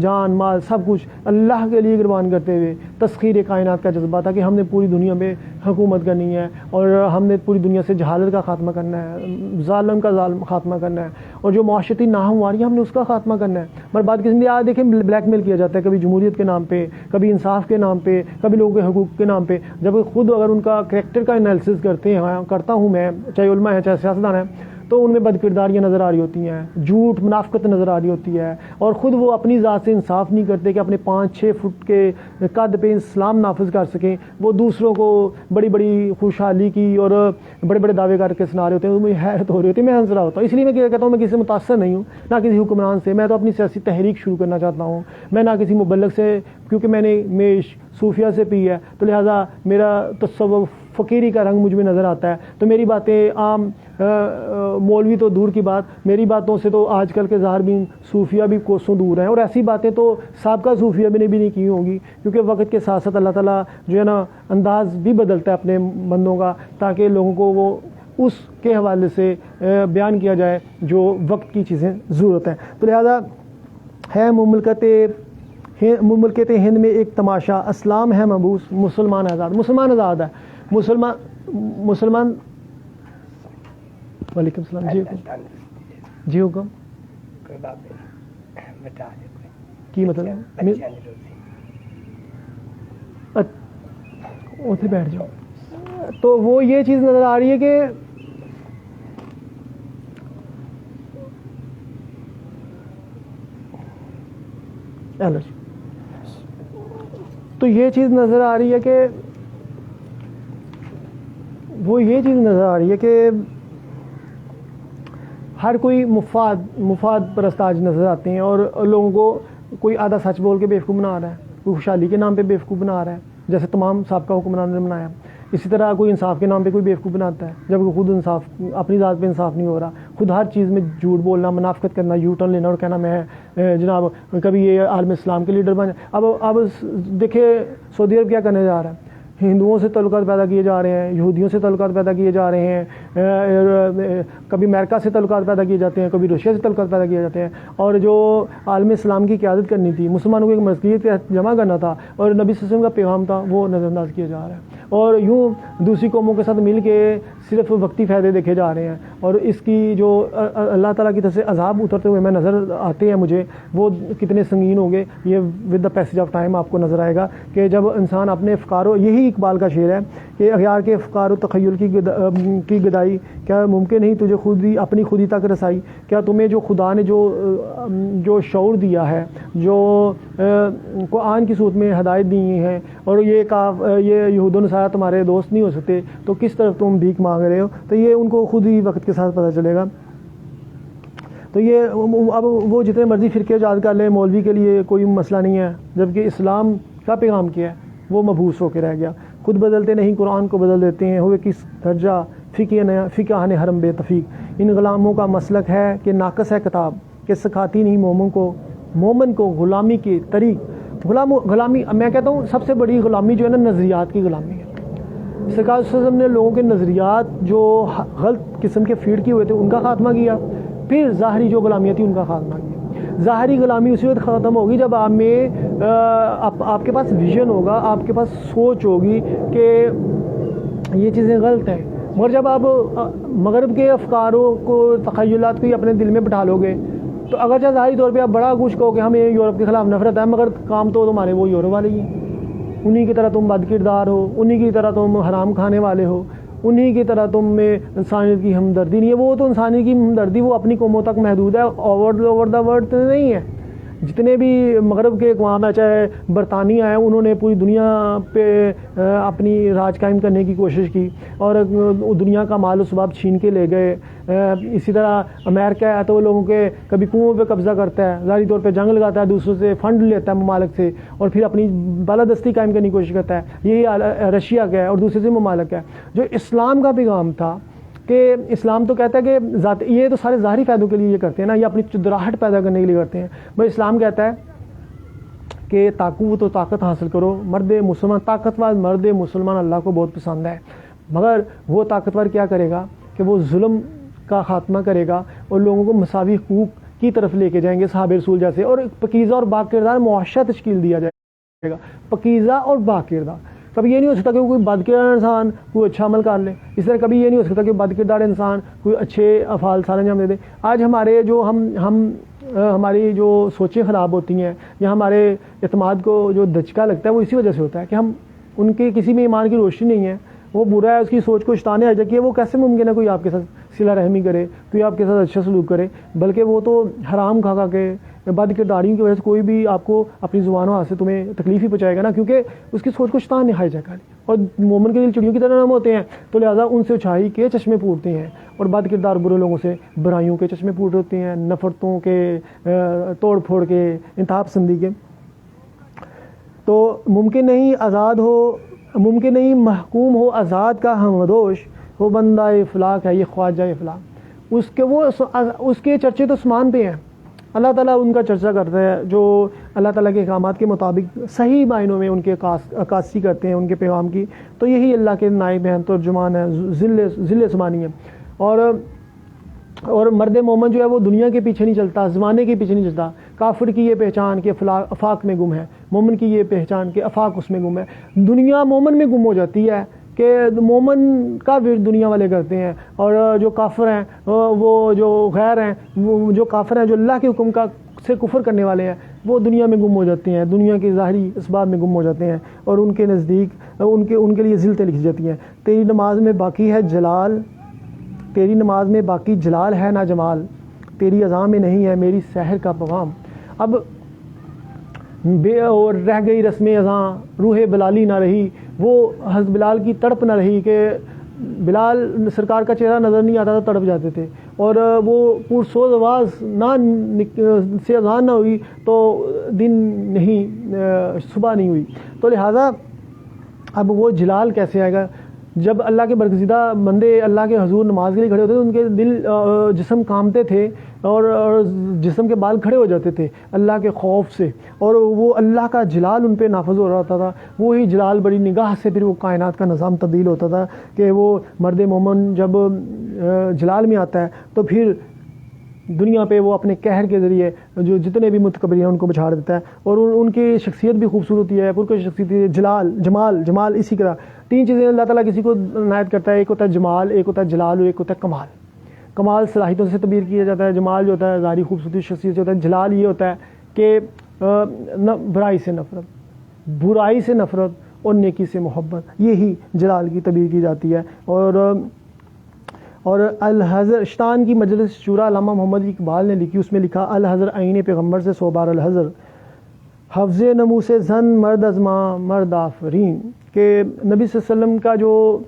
جان مال سب کچھ اللہ کے لیے قربان کرتے ہوئے. تسخیر کائنات کا جذبہ تھا کہ ہم نے پوری دنیا میں حکومت کرنی ہے, اور ہم نے پوری دنیا سے جہالت کا خاتمہ کرنا ہے, ظالم کا خاتمہ کرنا ہے, اور جو معاشرتی ناہمواری ہم نے اس کا خاتمہ کرنا ہے. مگر بات قسم آج دیکھیں بلیک میل کیا جاتا ہے, کبھی جمہوریت کے نام پہ, کبھی انصاف کے نام پہ, کبھی لوگوں کے حقوق کے نام پہ. جب خود اگر ان کا کریکٹر کا انالیسس کرتا ہوں میں, چاہے علماء ہیں چاہے سیاستدان ہیں, تو ان میں بد کرداریاں نظر آ رہی ہوتی ہیں, جھوٹ منافقت نظر آ رہی ہوتی ہے, اور خود وہ اپنی ذات سے انصاف نہیں کرتے کہ اپنے 5-6 فٹ کے قد پہ اسلام نافذ کر سکیں. وہ دوسروں کو بڑی بڑی خوشحالی کی اور بڑے بڑے دعوے کر کے سنا رہے ہوتے ہیں. مجھے حیرت ہو رہی ہوتی ہے, میں ہنس رہا ہوتا ہوں. اس لیے میں کہتا ہوں میں کسی سے متاثر نہیں ہوں, نہ کسی حکمران سے. میں تو اپنی سیاسی تحریک شروع کرنا چاہتا ہوں, میں نہ کسی مبلغ سے, کیونکہ میں نے میش صوفیہ سے پی ہے, تو لہٰذا میرا تصوف فقیری کا رنگ مجھ میں نظر آتا ہے. تو میری باتیں عام مولوی تو دور کی بات, میری باتوں سے تو آج کل کے ظاہر بین صوفیہ بھی کوسوں دور ہیں, اور ایسی باتیں تو سابقہ صوفیہ بھی نہیں کی ہوں گی, کیونکہ وقت کے ساتھ ساتھ اللہ تعالیٰ جو ہے نا انداز بھی بدلتا ہے اپنے بندوں کا, تاکہ لوگوں کو وہ اس کے حوالے سے بیان کیا جائے جو وقت کی چیزیں ضرورت ہیں. تو لہذا ہے مملکت ہند میں ایک تماشا, اسلام ہے مبعوث, مسلمان آزاد. مسلمان آزاد ہے, مسلمان. وعلیکم السلام. جی حکم کی مطلب اتنے بیٹھ جاؤ. تو وہ یہ چیز نظر آ رہی ہے کہ تو یہ چیز نظر آ رہی ہے کہ ہر کوئی مفاد پرست آج نظر آتے ہیں, اور لوگوں کو کوئی آدھا سچ بول کے بیوقوف بنا رہا ہے. کوئی خوشحالی کے نام پہ بیوقوف بنا رہا ہے جیسے تمام سابقہ حکمرانوں نے بنایا. اسی طرح کوئی انصاف کے نام پہ کوئی بیوقوف بناتا ہے جب خود انصاف اپنی ذات پہ انصاف نہیں ہو رہا. خود ہر چیز میں جھوٹ بولنا, منافقت کرنا, یو ٹرن لینا اور کہنا میں جناب کبھی یہ عالم اسلام کے لیڈر بن. اب دیکھیں سعودی عرب کیا کرنے جا رہا ہے, ہندوؤں سے تعلقات پیدا کیے جا رہے ہیں, یہودیوں سے تعلقات پیدا کیے جا رہے ہیں, کبھی امریکہ سے تعلقات پیدا کیے جاتے ہیں, کبھی روشیا سے تعلقات پیدا کیے جاتے ہیں. اور جو عالم اسلام کی قیادت کرنی تھی, مسلمانوں کو ایک مرکزیت جمع کرنا تھا اور نبی صلی اللہ علیہ وسلم کا پیغام تھا, وہ نظر انداز کیا جا رہا ہے. اور یوں دوسری قوموں کے ساتھ مل کے صرف وقتی فائدے دیکھے جا رہے ہیں. اور اس کی جو اللہ تعالیٰ کی طرف سے عذاب اترتے ہوئے میں نظر آتے ہیں مجھے, وہ کتنے سنگین ہوں گے یہ with the passage of time آپ کو نظر آئے گا کہ جب انسان اپنے افکار و, یہی اقبال کا شعر ہے کہ اغیار کے افکار و تخیل کی گدائی, کیا ممکن نہیں تجھے اپنی خودی تک رسائی. کیا تمہیں جو خدا نے جو شعور دیا ہے, جو قرآن کی صورت میں ہدایت دی ہیں, اور یہ یہود و نصارہ تمہارے دوست نہیں ہو سکتے, تو کس طرف تم بھیک مانگ رہے ہو. تو یہ ان کو خود ہی وقت کے ساتھ پتہ چلے گا. تو یہ اب وہ جتنے مرضی فرقے ایجاد کر لیں, مولوی کے لیے کوئی مسئلہ نہیں ہے, جبکہ اسلام کا پیغام کیا ہے وہ مبعوث ہو کے رہ گیا. خود بدلتے نہیں قرآن کو بدل دیتے ہیں, ہوئے کس درجہ فقہ نے حرم بے تفیق. ان غلاموں کا مسلک ہے کہ ناقص ہے کتاب, کہ سکھاتی نہیں مومن کو غلامی کے طریق. غلامی میں کہتا ہوں سب سے بڑی غلامی جو ہے نا نظریات کی غلامی ہے. سرکار صلی اللہ علیہ وسلم نے لوگوں کے نظریات جو غلط قسم کے فیڈ کیے ہوئے تھے ان کا خاتمہ کیا, پھر ظاہری جو غلامیاں تھی ان کا خاتمہ کیا. ظاہری غلامی اسی وقت ختم ہوگی جب آپ کے پاس ویژن ہوگا, آپ کے پاس سوچ ہوگی کہ یہ چیزیں غلط ہیں. مگر جب آپ مغرب کے افکاروں کو, تخیلات کو اپنے دل میں بٹھا لو گے, تو اگرچہ ظاہری طور پہ آپ بڑا کچھ کہو کہ ہمیں یورپ کے خلاف نفرت ہے, مگر کام تو تمہارے وہ یورپ والے ہی ہیں. انہی کی طرح تم بد کردار ہو, انہی کی طرح تم حرام کھانے والے ہو, انہی کی طرح تم میں انسانیت کی ہمدردی نہیں ہے. وہ تو انسانیت کی ہمدردی وہ اپنی قوموں تک محدود ہے, اوور دا ورلڈ نہیں ہے. جتنے بھی مغرب کے اقوام ہیں, چاہے برطانیہ ہے, انہوں نے پوری دنیا پہ اپنی راج قائم کرنے کی کوشش کی اور دنیا کا مال و اسباب چھین کے لے گئے. اسی طرح امریکہ ہے تو وہ لوگوں کے کبھی کنووں پہ قبضہ کرتا ہے, ظاہری طور پہ جنگ لگاتا ہے, دوسروں سے فنڈ لیتا ہے ممالک سے, اور پھر اپنی بالادستی قائم کرنے کی کوشش کرتا ہے. یہی رشیا کا ہے اور دوسرے سے ممالک ہے. جو اسلام کا پیغام تھا کہ اسلام تو کہتا ہے کہ یہ تو سارے ظاہری فائدوں کے لیے یہ کرتے ہیں نا, یہ اپنی چدراہٹ پیدا کرنے کے لیے کرتے ہیں. بھائی اسلام کہتا ہے کہ طاقت و طاقت حاصل کرو, مرد مسلمان, طاقتور مرد مسلمان اللہ کو بہت پسند ہے, مگر وہ طاقتور کیا کرے گا کہ وہ ظلم کا خاتمہ کرے گا اور لوگوں کو مساوی حقوق کی طرف لے کے جائیں گے, صحابہ رسول جیسے, اور پاکیزہ اور باکردار معاشرہ تشکیل دیا جائے گا. پاکیزہ اور باکردار. کبھی یہ نہیں ہو سکتا کہ کوئی بد کردار انسان کوئی اچھا عمل کر لے, اس طرح کبھی یہ نہیں ہو سکتا کہ بد کردار انسان کوئی اچھے افعال سارے انجام دے دے. آج ہمارے جو ہماری جو سوچیں خراب ہوتی ہیں یا ہمارے اعتماد کو جو دھچکا لگتا ہے وہ اسی وجہ سے ہوتا ہے کہ ہم ان کے کسی میں ایمان کی روشنی نہیں ہے. وہ برا ہے, اس کی سوچ کو شیطان نے ہجا کیا, وہ کیسے ممکن ہے کوئی آپ کے ساتھ صلہ رحمی کرے, کوئی آپ کے ساتھ اچھا سلوک کرے, بلکہ وہ تو حرام کھا کھا کے بد کرداریوں کی وجہ سے کوئی بھی آپ کو اپنی زبان و ہاتھ سے تمہیں تکلیف ہی پہنچائے گا نا, کیونکہ اس کی سوچ کو شیطان نے ہائیجیک کر لیا. اور مومن کے دل چڑیوں کی طرح نرم ہوتے ہیں, تو لہٰذا ان سے اچھائی کے چشمے پھوٹتے ہیں اور بد کردار برے لوگوں سے برائیوں کے چشمے پھوٹ ہوتے ہیں, نفرتوں کے, توڑ پھوڑ کے, انتہا پسندی کے. تو ممکن نہیں محکوم ہو آزاد کا ہمدوش, وہ بندہ افلاک ہے یہ خواجہ افلاک. اس کے چرچے تو آسمان پہ ہیں. اللہ تعالیٰ ان کا چرچا کرتا ہے جو اللہ تعالیٰ کے احکامات کے مطابق صحیح معنوں میں ان کے عکاسی کرتے ہیں ان کے پیغام کی. تو یہی اللہ کے نائب ہیں, ترجمان ہیں, ذل زمانی ہیں. اور مرد مومن جو ہے وہ دنیا کے پیچھے نہیں چلتا, زمانے کے پیچھے نہیں چلتا. کافر کی یہ پہچان کہ افاق میں گم ہے, مومن کی یہ پہچان کہ افاق اس میں گم ہے. دنیا مومن میں گم ہو جاتی ہے کہ مومن کا ورد دنیا والے کرتے ہیں, اور جو کافر ہیں, وہ جو غیر ہیں, وہ جو کافر ہیں جو اللہ کے حکم سے کفر کرنے والے ہیں, وہ دنیا میں گم ہو جاتے ہیں, دنیا کے ظاہری اسباب میں گم ہو جاتے ہیں, اور ان کے نزدیک ان کے لیے ذلتیں لکھی جاتی ہیں. تیری نماز میں باقی ہے جلال, تیری نماز میں باقی جلال ہے نہ جمال, تیری اذان میں نہیں ہے میری سحر کا پیغام. اب اور رہ گئی رسم اذان, روح بلالی نہ رہی, وہ حضرت بلال کی تڑپ نہ رہی کہ بلال سرکار کا چہرہ نظر نہیں آتا تھا، تڑپ جاتے تھے، اور وہ پرسوز آواز سے اذان نہ ہوئی تو دن نہیں، صبح نہیں ہوئی. تو لہٰذا اب وہ جلال کیسے آئے گا؟ جب اللہ کے برگزیدہ بندے اللہ کے حضور نماز کے لیے کھڑے ہوتے تھے، ان کے دل جسم کانپتے تھے اور جسم کے بال کھڑے ہو جاتے تھے اللہ کے خوف سے، اور وہ اللہ کا جلال ان پہ نافذ ہو رہا ہوتا تھا. وہی جلال بڑی نگاہ سے پھر وہ کائنات کا نظام تبدیل ہوتا تھا کہ وہ مرد مومن جب جلال میں آتا ہے تو پھر دنیا پہ وہ اپنے قہر کے ذریعے جو جتنے بھی متکبرین ہیں ان کو بچھاڑ دیتا ہے، اور ان کی شخصیت بھی خوبصورت ہوتی ہے، پرکش شخصیت ہے. جلال، جمال اسی طرح تین چیزیں اللہ تعالیٰ کسی کو عنایت کرتا ہے. ایک ہوتا ہے جمال، ایک ہوتا ہے جلال، اور ایک ہوتا ہے کمال. کمال صلاحیتوں سے تعبیر کیا جاتا ہے، جمال جو ہوتا ہے ظاہری خوبصورتی شخصیت جو ہوتا ہے، جلال یہ ہوتا ہے کہ برائی سے نفرت، برائی سے نفرت اور نیکی سے محبت، یہی جلال کی تعبیر کی جاتی ہے. اور الحضر شتان کی مجلس شورا علامہ محمد اقبال نے لکھی، اس میں لکھا الحضر عین پیغمبر سے 100 بار الحضر، حفظ نموس زن مرد از ماں مرد آفرین. کہ نبی صلی اللہ علیہ وسلم کا جو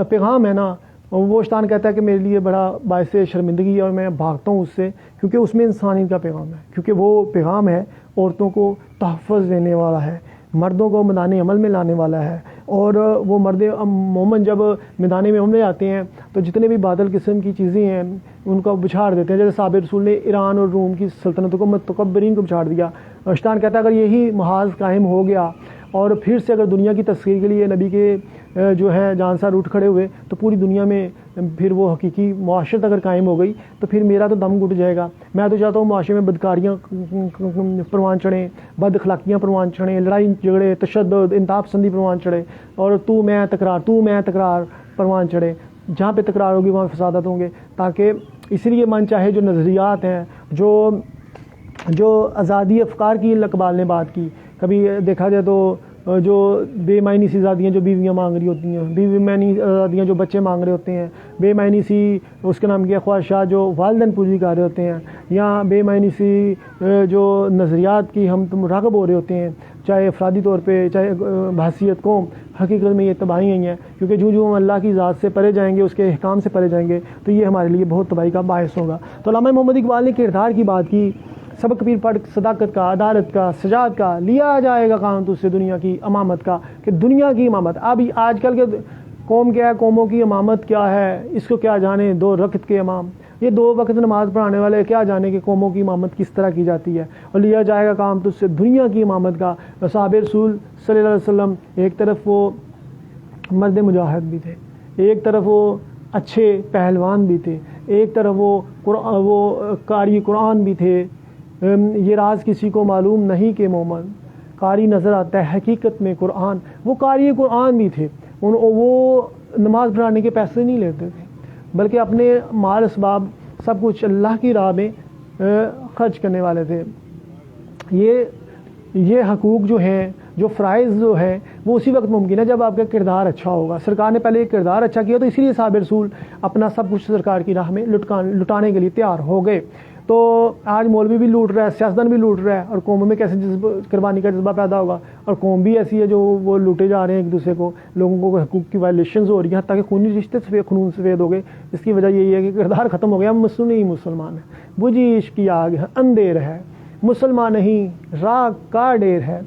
پیغام ہے نا، وہ شیطان کہتا ہے کہ میرے لیے بڑا باعث شرمندگی ہے اور میں بھاگتا ہوں اس سے، کیونکہ اس میں انسانیت کا پیغام ہے، کیونکہ وہ پیغام ہے عورتوں کو تحفظ دینے والا ہے، مردوں کو میدان عمل میں لانے والا ہے. اور وہ مرد مومن جب میدان میں عمل میں آتے ہیں تو جتنے بھی باطل قسم کی چیزیں ہیں ان کو بچھاڑ دیتے ہیں. جیسے صابر رسول نے ایران اور روم کی سلطنتوں کو متکبرین کو بچھاڑ دیا. شیطان کہتا ہے اگر یہی محاذ قائم ہو گیا اور پھر سے اگر دنیا کی تسخیر کے لیے نبی کے جو ہے جانسار اٹھ کھڑے ہوئے تو پوری دنیا میں پھر وہ حقیقی معاشرت اگر قائم ہو گئی تو پھر میرا تو دم گھٹ جائے گا. میں تو چاہتا ہوں معاشرے میں بدکاریاں پروان چڑھیں، بد اخلاقیاں پروان چڑھیں، لڑائی جھگڑے، تشدد، انتہا پسندی پروان چڑھے، اور تو میں تکرار پروان چڑھے. جہاں پہ تکرار ہوگی وہاں فسادات ہوں گے. تاکہ اس لیے من چاہے جو نظریات ہیں، جو آزادی افکار کی اقبال نے بات کی، کبھی دیکھا جائے تو جو بے معنی سی آزادیاں جو بیویاں مانگ رہی ہوتی ہیں، بے معنی آزادیاں جو بچے مانگ رہے ہوتے ہیں، بے معنی سی اس کے نام کیا خواہشات جو والدین پوری کر رہے ہوتے ہیں، یا بے معنی سی جو نظریات کی ہم تم راغب ہو رہے ہوتے ہیں، چاہے افرادی طور پہ چاہے بحثیت قوم، حقیقت میں یہ تباہی ہوئی ہیں. کیونکہ جو ہم اللہ کی ذات سے پرے جائیں گے، اس کے احکام سے پرے جائیں گے تو یہ ہمارے لیے بہت تباہی کا باعث ہوگا. تو علامہ محمد اقبال نے کردار کی بات کی، سبق پیر پڑھ صداقت کا، عدالت کا، سجاد کا، لیا جائے گا کام تو اس سے دنیا کی امامت کا، کہ دنیا کی امامت. اب آج کل کے قوم کیا ہے، قوموں کی امامت کیا ہے، اس کو کیا جانے، 2 رکعت کے امام، یہ 2 وقت نماز پڑھانے والے کیا جانے کہ قوموں کی امامت کس طرح کی جاتی ہے. اور لیا جائے گا کام تو اس سے دنیا کی امامت کا. صحابہ رسول صلی اللہ علیہ وسلم ایک طرف وہ مرد مجاہد بھی تھے، ایک طرف وہ اچھے پہلوان بھی تھے، ایک طرف وہ قاری قرآن بھی تھے. یہ راز کسی کو معلوم نہیں کہ مومن قاری نظر آتا ہے حقیقت میں قرآن. وہ قاری قرآن بھی تھے، وہ نماز پڑھانے کے پیسے نہیں لیتے تھے، بلکہ اپنے مال اسباب سب کچھ اللہ کی راہ میں خرچ کرنے والے تھے. یہ حقوق جو ہیں، جو فرائض جو ہیں، وہ اسی وقت ممکن ہے جب آپ کا کردار اچھا ہوگا. سرکار نے پہلے کردار اچھا کیا تو اسی لیے صحابہ رسول اپنا سب کچھ سرکار کی راہ میں لٹانے کے لیے تیار ہو گئے. تو آج مولوی بھی لوٹ رہا ہے، سیاستدان بھی لوٹ رہا ہے، اور قوموں میں کیسے قربانی کا جذبہ پیدا ہوگا. اور قوم بھی ایسی ہے جو وہ لوٹے جا رہے ہیں ایک دوسرے کو، لوگوں کو حقوق کی وائلیشنز ہو رہی ہیں، حتیٰ کہ خونی رشتے خون سفید ہو گئے. اس کی وجہ یہی ہے کہ کردار ختم ہو گیا. مسلم مسلمان ہے، بجھی عشق کی آگ ہے، اندھیر ہے، مسلمان نہیں راہ کا ڈیر ہے.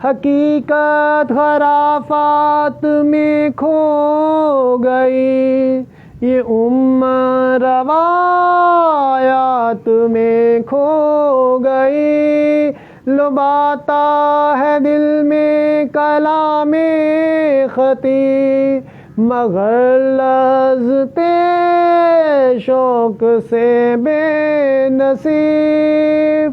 حقیقت خرافات میں کھو گئی، یہ روایات میں کھو گئی. لباتا ہے دل میں کلام خطی، مگر لذتے شوق سے بے نصیب.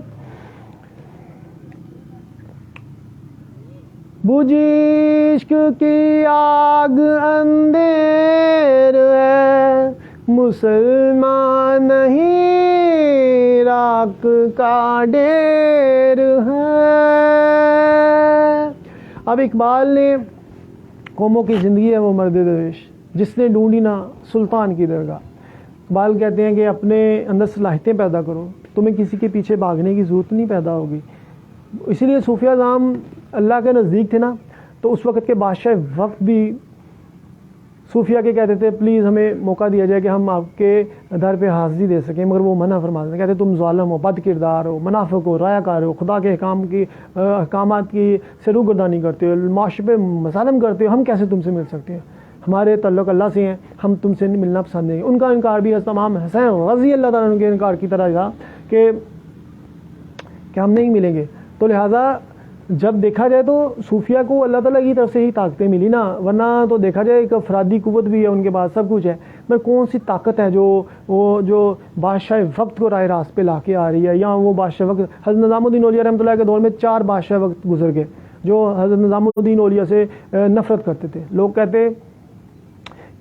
بجھی عشق کی آگ اندھیر ہے، مسلمان نہیں راک کا ڈیر ہے. اب اقبال نے قوموں کی زندگی ہے وہ مرد درویش جس نے ڈھونڈی نہ سلطان کی درگاہ. اقبال کہتے ہیں کہ اپنے اندر صلاحیتیں پیدا کرو، تمہیں کسی کے پیچھے بھاگنے کی ضرورت نہیں پیدا ہوگی. اسی لیے صوفیہ اعظام اللہ کے نزدیک تھے نا، تو اس وقت کے بادشاہ وقت بھی صوفیہ کے کہتے تھے پلیز ہمیں موقع دیا جائے کہ ہم آپ کے در پہ حاضری دے سکیں، مگر وہ منع فرما دیتے، کہتے تم ظالم ہو، بد کردار ہو، منافق ہو، رایہ کار ہو، خدا کے احکامات کی سے روگردانی کرتے ہو، معاشرے پہ مظالم کرتے ہو، ہم کیسے تم سے مل سکتے ہیں؟ ہمارے تعلق اللہ سے ہیں، ہم تم سے ملنا پسند نہیں۔ ان کا انکار بھی امام حسین رضی اللہ تعالیٰ عنہ کے انکار کی طرح تھا کہ ہم نہیں ملیں گے۔ تو لہٰذا جب دیکھا جائے تو صوفیہ کو اللہ تعالیٰ کی طرف سے ہی طاقتیں ملی نا، ورنہ تو دیکھا جائے ایک افرادی قوت بھی ہے ان کے پاس، سب کچھ ہے، پر کون سی طاقت ہے جو بادشاہ وقت کو راہ راست پہ لا کے آ رہی ہے؟ یا وہ بادشاہ وقت، حضرت نظام الدین اولیاء رحمۃ اللہ کے دور میں 4 بادشاہ وقت گزر گئے جو حضرت نظام الدین اولیاء سے نفرت کرتے تھے۔ لوگ کہتے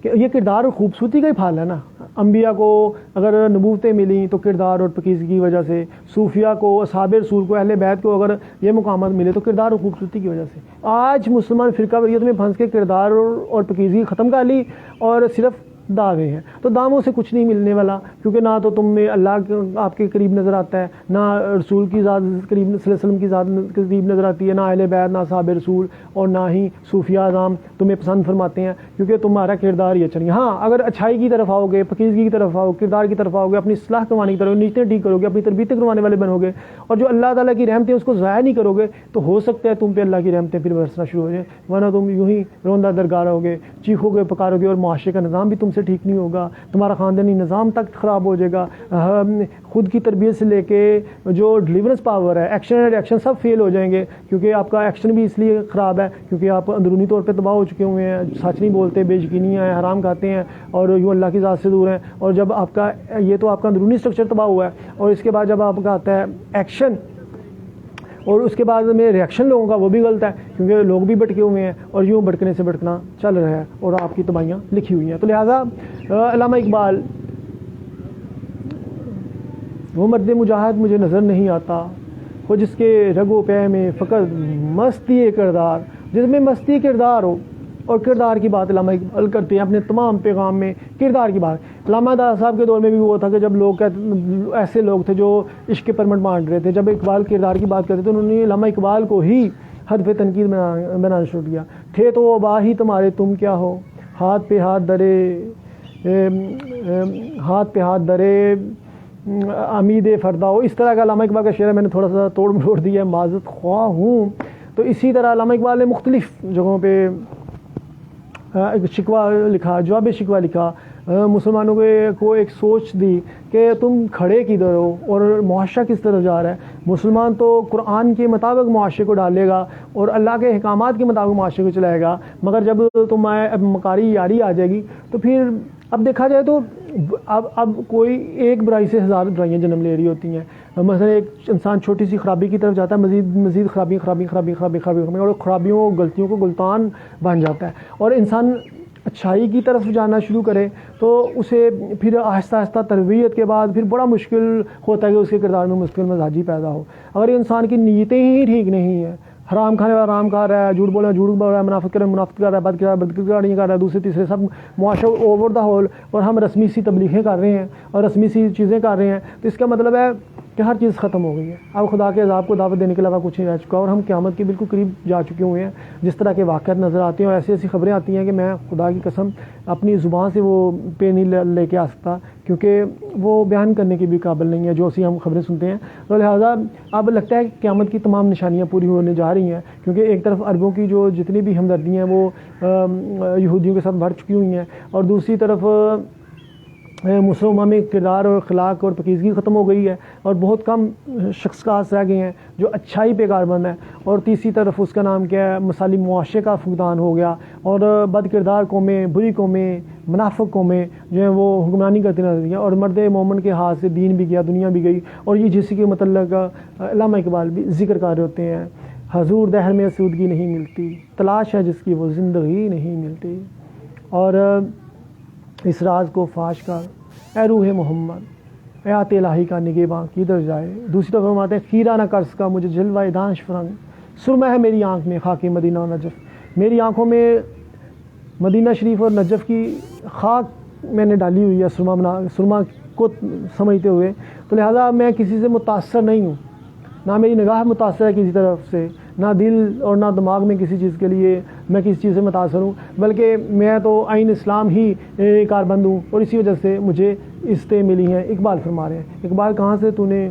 کہ یہ کردار اور خوبصورتی کا ہی پھل ہے نا، انبیاء کو اگر نبوتیں ملیں تو کردار اور پاکیزگی کی وجہ سے، صوفیہ کو، اصحاب رسول کو، اہل بیت کو اگر یہ مقامات ملے تو کردار اور خوبصورتی کی وجہ سے۔ آج مسلمان فرقہ واریت میں پھنس کے کردار اور پاکیزگی ختم کر لی اور صرف دعوے ہیں، تو دعووں سے کچھ نہیں ملنے والا، کیونکہ نہ تو تم میں اللہ آپ کے قریب نظر آتا ہے، نہ رسول کی ذات قریب صلی اللہ علیہ وسلم کی ذات قریب نظر آتی ہے، نہ اہل بیت، نہ اصحاب رسول، اور نہ ہی صوفیہ اعظام تمہیں پسند فرماتے ہیں، کیونکہ تمہارا کردار ہی اچھا نہیں۔ ہاں اگر اچھائی کی طرف آؤ گے، پاکیزگی کی طرف آؤ، کردار کی طرف آؤ گے، اپنی اصلاح کروانے کی طرف، نیتیں ٹھیک کرو گے، اپنی تربیتیں کروانے والے بنو گے، اور جو اللہ تعالیٰ کی رحمتیں اس کو ضائع نہیں کرو گے، تو ہو سکتا ہے تم پہ اللہ کی رحمتیں پھر برسنا شروع ہو جائیں، ورنہ تم یوں ہی روندہ درگار ہوگے، چیخو گے، پکارو گے، اور معاشرے کا نظام بھی تم سے ٹھیک نہیں ہوگا، تمہارا خاندانی نظام تک خراب ہو جائے گا، خود کی تربیت سے لے کے جو ڈیلیورنس پاور ہے، ایکشن اینڈ ریئیکشن سب فیل ہو جائیں گے، کیونکہ آپ کا ایکشن بھی اس لیے خراب ہے کیونکہ آپ اندرونی طور پہ تباہ ہو چکے ہوئے ہیں، سچ نہیں بولتے، بے یقینیاں ہیں، حرام کھاتے ہیں، اور یوں اللہ کی ذات سے دور ہیں، اور جب آپ کا یہ تو آپ کا اندرونی اسٹرکچر تباہ ہوا ہے، اور اس کے بعد جب آپ کا آتا ہے ایکشن، اور اس کے بعد میں ریئیکشن لوگوں کا، وہ بھی غلط ہے کیونکہ لوگ بھی بھٹکے ہوئے ہیں، اور یوں بھٹکنے سے بھٹکنا چل رہا ہے، اور آپ کی تباہیاں لکھی ہوئی ہیں۔ تو لہٰذا علامہ اقبال، وہ مرد مجاہد مجھے نظر نہیں آتا، وہ جس کے رگ و پے میں فقط مستی کردار، جس میں مستی کردار ہو، اور کردار کی بات علامہ اقبال کرتے ہیں اپنے تمام پیغام میں، کردار کی بات۔ علامہ دادا صاحب کے دور میں بھی وہ تھا کہ جب لوگ ایسے لوگ تھے جو عشق کے پرمٹ بانٹ رہے تھے، جب اقبال کردار کی بات کرتے تھے انہوں نے علامہ اقبال کو ہی حد پہ تنقید بنانا شروع کیا۔ تھے تو باہی تمہارے تم کیا ہو، ہاتھ پہ ہاتھ درے امید فردا ہو، اس طرح کا علامہ اقبال کا شعر ہے، میں نے تھوڑا سا توڑ مروڑ دیا ہے، معذرت خواہ ہوں۔ تو اسی طرح علامہ اقبال نے مختلف جگہوں پہ شکوہ لکھا، جواب شکوہ لکھا، مسلمانوں کو ایک سوچ دی کہ تم کھڑے کدھر ہو اور معاشرہ کس طرف جا رہا ہے۔ مسلمان تو قرآن کے مطابق معاشرے کو ڈالے گا اور اللہ کے احکامات کے مطابق معاشرے کو چلائے گا، مگر جب تمہیں مکاری یاری آ جائے گی تو پھر اب دیکھا جائے تو اب کوئی ایک برائی سے 1000 برائیاں جنم لے رہی ہوتی ہیں۔ مثلا ایک انسان چھوٹی سی خرابی کی طرف جاتا ہے، مزید خرابیاں اور خرابیوں غلطیوں کو گلتان بن جاتا ہے، اور انسان اچھائی کی طرف جانا شروع کرے تو اسے پھر آہستہ آہستہ تربیت کے بعد پھر بڑا مشکل ہوتا ہے کہ اس کے کردار میں مشکل مزاجی پیدا ہو۔ اگر انسان کی نیتیں ہی ٹھیک نہیں ہیں، حرام کھانے والا حرام کھا رہا ہے، جھوٹ بول رہا ہے جھوٹ بول رہا ہے، منافقت کر رہا ہے منافقت کر رہا ہے، بدکرداری کر رہا ہے، دوسرے تیسرے سب معاشرہ اوور دا ہول، اور ہم رسمی سی تبلیغیں کر رہے ہیں اور رسمی سی چیزیں کر رہے ہیں، تو اس کا مطلب ہے کہ ہر چیز ختم ہو گئی ہے، اب خدا کے عذاب کو دعوت دینے کے علاوہ کچھ نہیں رہ چکا، اور ہم قیامت کے بالکل قریب جا چکے ہوئے ہیں۔ جس طرح کے واقعات نظر آتے ہیں اور ایسی خبریں آتی ہیں کہ میں خدا کی قسم اپنی زبان سے وہ پہ نہیں لے کے آ سکتا، کیونکہ وہ بیان کرنے کے بھی قابل نہیں ہے جو اسی ہم خبریں سنتے ہیں۔ تو لہٰذا اب لگتا ہے کہ قیامت کی تمام نشانیاں پوری ہونے جا رہی ہیں، کیونکہ ایک طرف عربوں کی جو جتنی بھی ہمدردیاں ہیں وہ یہودیوں کے ساتھ بڑھ چکی ہوئی ہیں، اور دوسری طرف مسلمانوں میں کردار اور اخلاق اور پاکیزگی ختم ہو گئی ہے، اور بہت کم شخص خاص رہ گئے ہیں جو اچھائی پہ کاربند ہیں، اور تیسری طرف اس کا نام کیا ہے، مثالی معاشرے کا فقدان ہو گیا، اور بد کردار قومیں، بری قومیں، منافق قومیں جو ہیں وہ حکمرانی کرتی نظر آتی ہیں، اور مرد مومن کے ہاتھ سے دین بھی گیا، دنیا بھی گئی۔ اور یہ جس کے متعلق علامہ اقبال بھی ذکر کر رہے ہوتے ہیں، حضور دہر میں سودگی نہیں ملتی، تلاش ہے جس کی وہ زندگی نہیں ملتی، اور اس راز کو فاش کر اے روح محمد، اے آت الہی کا نگہباں کدھر جائے۔ دوسری طرف فرماتے ہیں خیرہ نہ کرس کا مجھے جلوہ دانش فرنگ، سرمہ ہے میری آنکھ میں خاک مدینہ و نجف، میری آنکھوں میں مدینہ شریف اور نجف کی خاک میں نے ڈالی ہوئی ہے، سرما کو سمجھتے ہوئے، تو لہٰذا میں کسی سے متاثر نہیں ہوں، نہ میری نگاہ متاثر ہے کسی طرف سے، نہ دل اور نہ دماغ میں کسی چیز کے لیے میں کسی چیز سے متاثر ہوں، بلکہ میں تو عین اسلام ہی کاربند ہوں، اور اسی وجہ سے مجھے استیں ملی ہیں۔ اقبال فرما رہے ہیں، اقبال کہاں سے تو نے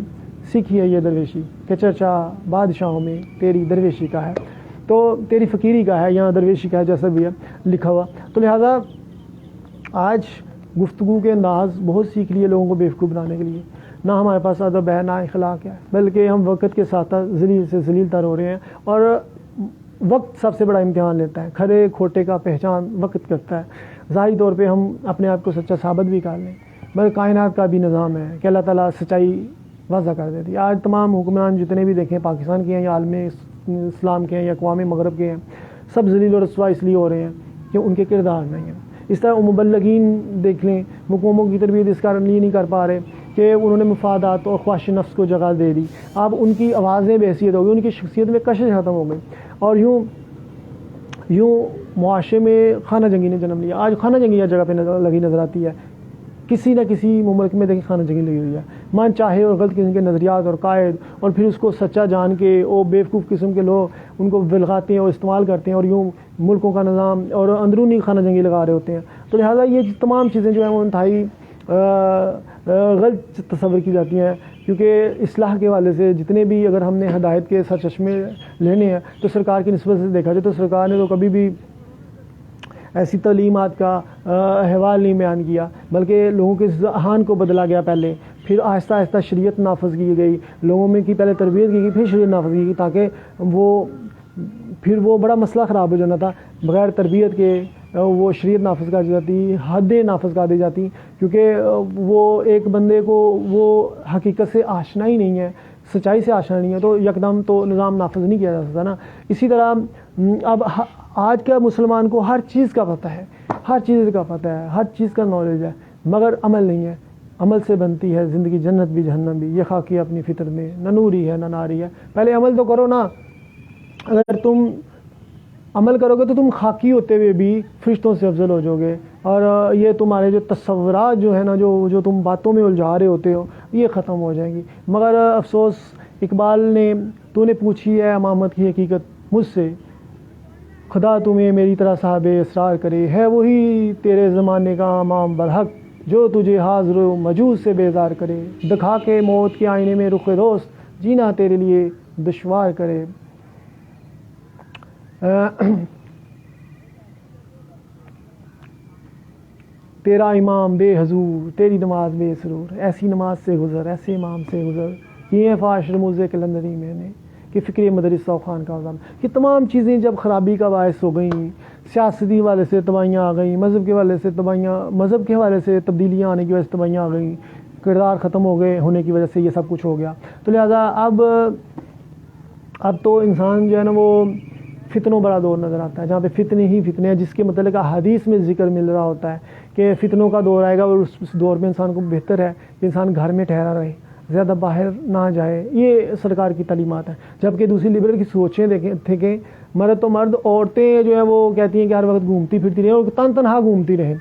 سیکھی ہے یہ درویشی، کہ چرچا بادشاہوں میں تیری درویشی کا ہے، تو تیری فقیری کا ہے یا درویشی کا ہے، جیسا بھی ہے لکھا ہوا۔ تو لہٰذا آج گفتگو کے انداز بہت سیکھ لیے لوگوں کو بیوقوف بنانے کے لیے، نہ ہمارے پاس ادب ہے، نہ اخلاق ہے، بلکہ ہم وقت کے ساتھ ذلیل سے ذلیل تر ہو رہے ہیں، اور وقت سب سے بڑا امتحان لیتا ہے، کھرے کھوٹے کا پہچان وقت کرتا ہے۔ ظاہری طور پہ ہم اپنے آپ کو سچا ثابت بھی کر لیں، مگر کائنات کا بھی نظام ہے کہ اللہ تعالیٰ سچائی واضح کر دیتی ہے۔ آج تمام حکمران جتنے بھی دیکھیں، پاکستان کے ہیں یا عالم اسلام کے ہیں یا اقوام مغرب کے ہیں، سب ذلیل و رسوا اس لیے ہو رہے ہیں کہ ان کے کردار نہیں ہیں۔ اس طرح مبلغین دیکھ لیں، قوموں کی تربیت اس کارن لیے نہیں کر پا رہے کہ انہوں نے مفادات اور خواہش نفس کو جگہ دے دی، اب ان کی آوازیں بے حیثیت ہو گئی، ان کی شخصیت میں کشش ختم ہو گئی، اور یوں معاشرے میں خانہ جنگی نے جنم لیا۔ آج خانہ جنگی ہر جگہ پہ لگی نظر آتی ہے، کسی نہ کسی مملک میں دیکھیں خانہ جنگی لگی ہوئی ہے، من چاہے اور غلط قسم کے نظریات اور قائد، اور پھر اس کو سچا جان کے وہ بیوقوف قسم کے لوگ ان کو ولغاتے ہیں اور استعمال کرتے ہیں، اور یوں ملکوں کا نظام اور اندرونی خانہ جنگی لگا رہے ہوتے ہیں۔ تو لہٰذا یہ تمام چیزیں جو ہیں وہ انتہائی غلط تصور کی جاتی ہیں، کیونکہ اصلاح کے حوالے سے جتنے بھی اگر ہم نے ہدایت کے سرچشمے لینے ہیں تو سرکار کی نسبت سے دیکھا جائے تو سرکار نے تو کبھی بھی ایسی تعلیمات کا احوال نہیں بیان کیا، بلکہ لوگوں کے ذہان کو بدلا گیا پہلے، پھر آہستہ آہستہ شریعت نافذ کی گئی، لوگوں میں کی پہلے تربیت کی گئی، پھر شریعت نافذ کی گئی، تاکہ وہ بڑا مسئلہ خراب ہو جانا تھا بغیر تربیت کے، وہ شریعت نافذ کر دی جاتی، حدیں نافذ کر دی جاتی، کیونکہ وہ ایک بندے کو وہ حقیقت سے آشنا ہی نہیں ہے، سچائی سے آشنا نہیں ہے، تو یکدم تو نظام نافذ نہیں کیا جا سکتا نا۔ اسی طرح اب آج کا مسلمان کو ہر چیز کا پتہ ہے، ہر چیز کا پتہ ہے، ہر چیز کا نالج ہے، مگر عمل نہیں ہے۔ عمل سے بنتی ہے زندگی، جنت بھی جہنم بھی، یہ خاکی اپنی فطر میں، نہ نوری ہے نہ ناری ہے۔ پہلے عمل تو کرو نا، اگر تم عمل کرو گے تو تم خاکی ہوتے ہوئے بھی فرشتوں سے افضل ہو جاؤ گے، اور یہ تمہارے جو تصورات جو ہے نا، جو تم باتوں میں الجھا رہے ہوتے ہو، یہ ختم ہو جائیں گی۔ مگر افسوس، اقبال نے تو نے پوچھی ہے امامت کی حقیقت مجھ سے، خدا تمہیں میری طرح صاحب اسرار کرے، ہے وہی تیرے زمانے کا امام برحق جو تجھے حاضر و مجوز سے بیزار کرے، دکھا کے موت کے آئینے میں رخ دوست جینا تیرے لیے دشوار کرے۔ تیرا امام بے حضور، تیری نماز بے سرور، ایسی نماز سے گزر، ایسے امام سے گزر، یہ فاش رموز کلندری میں نے کہ فکر مدرسہ خان کا عظام۔ یہ تمام چیزیں جب خرابی کا باعث ہو گئیں، سیاسی حوالے سے تباہیاں آ گئیں، مذہب کے حوالے سے تباہیاں، مذہب کے حوالے سے تبدیلیاں آنے کی وجہ سے تباہیاں آ گئیں، کردار ختم ہو گئے ہونے کی وجہ سے یہ سب کچھ ہو گیا۔ تو لہٰذا اب تو انسان جو ہے نا وہ فتنوں بڑا دور نظر آتا ہے، جہاں پہ فتنے ہی فتنے ہیں، جس کے متعلق حدیث میں ذکر مل رہا ہوتا ہے کہ فتنوں کا دور آئے گا، اور اس دور میں انسان کو بہتر ہے کہ انسان گھر میں ٹھہرا رہے، زیادہ باہر نہ جائے۔ یہ سرکار کی تعلیمات ہیں۔ جبکہ دوسری لبرل کی سوچیں دیکھیں کہ مرد تو مرد، عورتیں جو ہیں وہ کہتی ہیں کہ ہر وقت گھومتی پھرتی رہیں اور تنہا گھومتی رہیں۔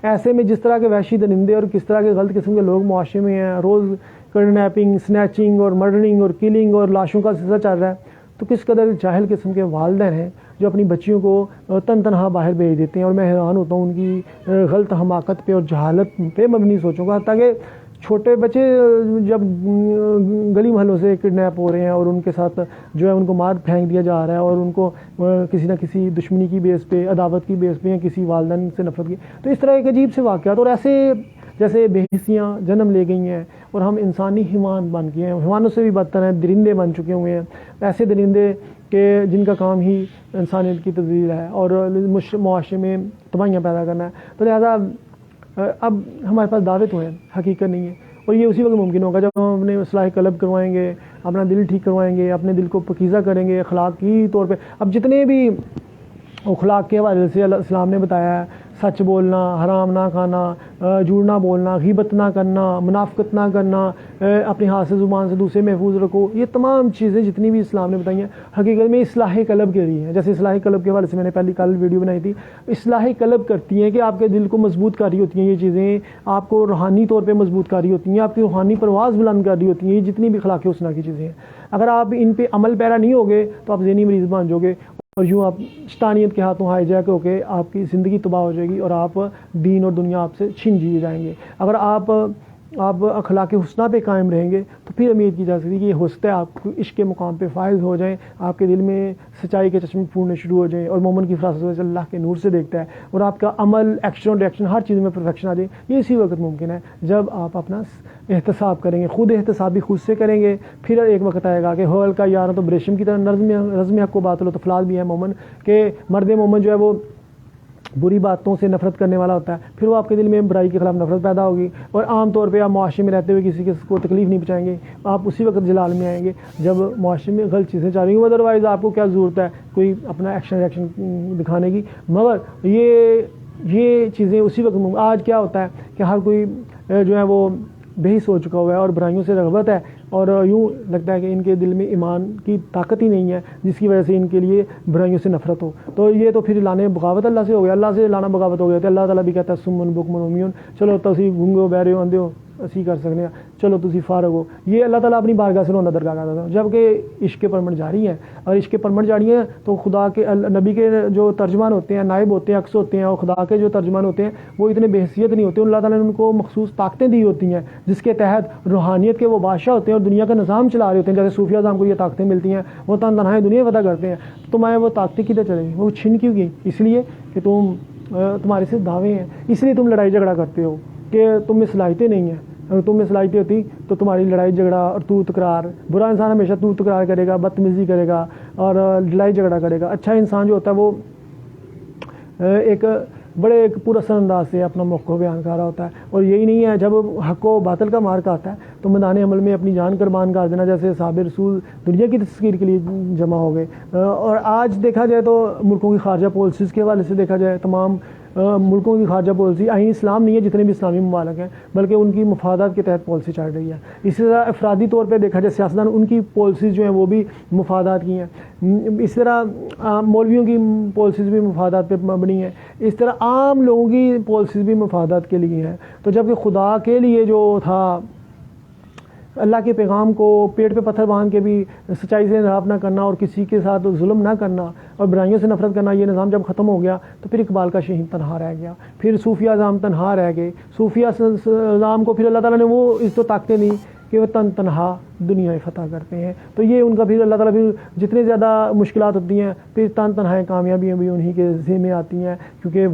ایسے میں جس طرح کے وحشی درندے اور کس طرح کے غلط قسم کے لوگ معاشرے میں ہیں، روز کڈنیپنگ، سنیچنگ اور مرڈرنگ اور کلنگ اور لاشوں کا سلسلہ چل رہا ہے، تو کس قدر جاہل قسم کے والدین ہیں جو اپنی بچیوں کو تنہا باہر بھیج دیتے ہیں۔ اور میں حیران ہوتا ہوں ان کی غلط حماقت پہ اور جہالت پہ مبنی سوچوں کا، تاکہ چھوٹے بچے جب گلی محلوں سے کڈنیپ ہو رہے ہیں اور ان کے ساتھ جو ہے ان کو مار پھینک دیا جا رہا ہے، اور ان کو کسی نہ کسی دشمنی کی بیس پہ، عداوت کی بیس پہ، یا کسی والدین سے نفرت کی، تو اس طرح ایک عجیب سے واقعات، اور ایسے جیسے بے حیثیاں جنم لے گئی ہیں، اور ہم انسانی حیوان بن گئے ہیں، حیوانوں سے بھی بدتر ہیں، درندے بن چکے ہوئے ہیں، ایسے درندے کہ جن کا کام ہی انسانیت کی تبدیل ہے اور معاشرے میں تباہیاں پیدا کرنا ہے۔ تو لہٰذا اب ہمارے پاس دعوت ہوئے، حقیقت نہیں ہے، اور یہ اسی وقت ممکن ہوگا جب ہم اپنے اصلاح قلب کروائیں گے، اپنا دل ٹھیک کروائیں گے، اپنے دل کو پاکیزہ کریں گے اخلاقی طور پہ۔ اب جتنے بھی اخلاق کے حوالے سے اللہ اسلام نے بتایا ہے، سچ بولنا، حرام نہ کھانا، جھوٹ نہ بولنا، غیبت نہ کرنا، منافقت نہ کرنا، اپنے ہاتھ سے زبان سے دوسرے محفوظ رکھو. یہ تمام چیزیں جتنی بھی اسلام نے بتائی ہیں حقیقت میں اصلاح قلب کے لیے ہیں. جیسے اصلاح قلب کے حوالے سے میں نے پہلی کل ویڈیو بنائی تھی. اصلاح قلب کرتی ہیں کہ آپ کے دل کو مضبوط کر رہی ہوتی ہیں، یہ چیزیں آپ کو روحانی طور پہ مضبوط کر رہی ہوتی ہیں، آپ کی روحانی پرواز بلند کر رہی ہوتی ہیں. یہ جتنی بھی اخلاق حسنہ کی چیزیں ہیں، اگر آپ ان پہ عمل پیرا نہیں ہوگے تو آپ ذہنی مریض بن جاؤ گے، اور یوں آپ شیطانیت کے ہاتھوں ہائی جیک ہو کے آپ کی زندگی تباہ ہو جائے گی اور آپ دین اور دنیا آپ سے چھین جیے جائیں گے. اگر آپ اخلاق حسنہ پہ قائم رہیں گے تو پھر امید کی جا سکتی ہے کہ یہ حسن آپ کو عشق کے مقام پہ فائز ہو جائیں، آپ کے دل میں سچائی کے چشمے پھوٹنے شروع ہو جائیں، اور مومن کی فراست سے اللہ کے نور سے دیکھتا ہے، اور آپ کا عمل، ایکشن اور ریئیکشن ہر چیز میں پرفیکشن آ جائے. یہ اسی وقت ممکن ہے جب آپ اپنا احتساب کریں گے، خود احتسابی خود سے کریں گے. پھر ایک وقت آئے گا کہ ہول کا یار تو بریشم کی طرح رزم حق کو باطل و تفلات بھی ہے مومن، کہ مرد مومن جو ہے وہ بری باتوں سے نفرت کرنے والا ہوتا ہے. پھر وہ آپ کے دل میں برائی کے خلاف نفرت پیدا ہوگی، اور عام طور پہ آپ معاشرے میں رہتے ہوئے کسی کو تکلیف نہیں پہنچائیں گے. آپ اسی وقت جلال میں آئیں گے جب معاشرے میں غلط چیزیں چل رہی ہیں. ادروائز آپ کو کیا ضرورت ہے کوئی اپنا ایکشن ریئیکشن دکھانے کی. مگر یہ چیزیں اسی وقت. آج کیا ہوتا ہے کہ ہر کوئی جو ہے وہ بے حس ہو چکا ہوا ہے اور برائیوں سے رغبت ہے، اور یوں لگتا ہے کہ ان کے دل میں ایمان کی طاقت ہی نہیں ہے، جس کی وجہ سے ان کے لیے برائیوں سے نفرت ہو. تو یہ تو پھر لانے بغاوت اللہ سے ہو گیا، اللہ سے لانا بغاوت ہو گیا. تو اللہ تعالیٰ بھی کہتا ہے سمن بکمن عمیون، چلو تسی گونگے بہرے ہو اندھے ہو اسی کر سکتے ہیں، چلو تسی فارغ ہو. یہ اللہ تعالیٰ اپنی بارگاہ سے روندہ درگاہ کرتا تھا. جب کہ عشق پرمٹ جاری ہیں، اور عشق پرمٹ جاری ہیں تو خدا کے نبی کے جو ترجمان ہوتے ہیں، نائب ہوتے ہیں، عکس ہوتے ہیں، اور خدا کے جو ترجمان ہوتے ہیں وہ اتنے بحیثیت نہیں ہوتے. اللہ تعالیٰ نے ان کو مخصوص طاقتیں دی ہوتی ہیں جس کے تحت روحانیت کے وہ بادشاہ ہوتے ہیں اور دنیا کا نظام چلا رہے ہوتے ہیں. جیسے صوفیہ اعظام کو یہ طاقتیں ملتی ہیں، وہ تنہائی دنیا فتح کرتے ہیں. تمہیں وہ طاقتیں کدھر چلیں گی؟ وہ چھن کیوں گئی؟ اس لیے کہ تمہارے سے دعوے ہیں، اس لیے تم لڑائی جھگڑا کرتے ہو کہ تم میں صلاحیتیں نہیں ہیں. اگر تم میں صلاحیتیں ہوتی تو تمہاری لڑائی جھگڑا اور تو تکرار. برا انسان ہمیشہ تو تکرار کرے گا، بدتمیزی کرے گا اور لڑائی جھگڑا کرے گا. اچھا انسان جو ہوتا ہے وہ ایک پورا اثر انداز سے اپنا موقع کو بیان کر رہا ہوتا ہے. اور یہی نہیں ہے، جب حق و باطل کا مارکا آتا ہے تو میدان عمل میں اپنی جان قربان کر دینا. جیسے صحابہ رسول دنیا کی تسخیر کے لیے جمع ہو گئے. اور آج دیکھا جائے تو ملکوں کی خارجہ پالیسیز کے حوالے سے دیکھا جائے، تمام ملکوں کی خارجہ پالیسی آئین اسلام نہیں ہے جتنے بھی اسلامی ممالک ہیں، بلکہ ان کی مفادات کے تحت پالیسی چل رہی ہے. اسی طرح افرادی طور پہ دیکھا جائے سیاستدان، ان کی پالیسیز جو ہیں وہ بھی مفادات کی ہیں. اس طرح مولویوں کی پالیسیز بھی مفادات پہ مبنی ہیں. اس طرح عام لوگوں کی پالیسیز بھی مفادات کے لیے ہیں. تو جبکہ خدا کے لیے جو تھا اللہ کے پیغام کو پیٹ پہ پتھر باندھ کے بھی سچائی سے انحراف نہ کرنا اور کسی کے ساتھ ظلم نہ کرنا اور برائیوں سے نفرت کرنا، یہ نظام جب ختم ہو گیا تو پھر اقبال کا شہین تنہا رہ گیا. پھر صوفیہ اعظام تنہا رہ گئے. صوفیہ اعظام کو پھر اللہ تعالیٰ نے وہ عزت و طاقتیں دی کہ وہ تنہا دنیا فتح کرتے ہیں. تو یہ ان کا پھر اللہ تعالیٰ پھر جتنے زیادہ مشکلات ہوتی ہیں پھر تنہائیں کامیابیاں بھی انہی کے ذمے آتی ہیں، کیونکہ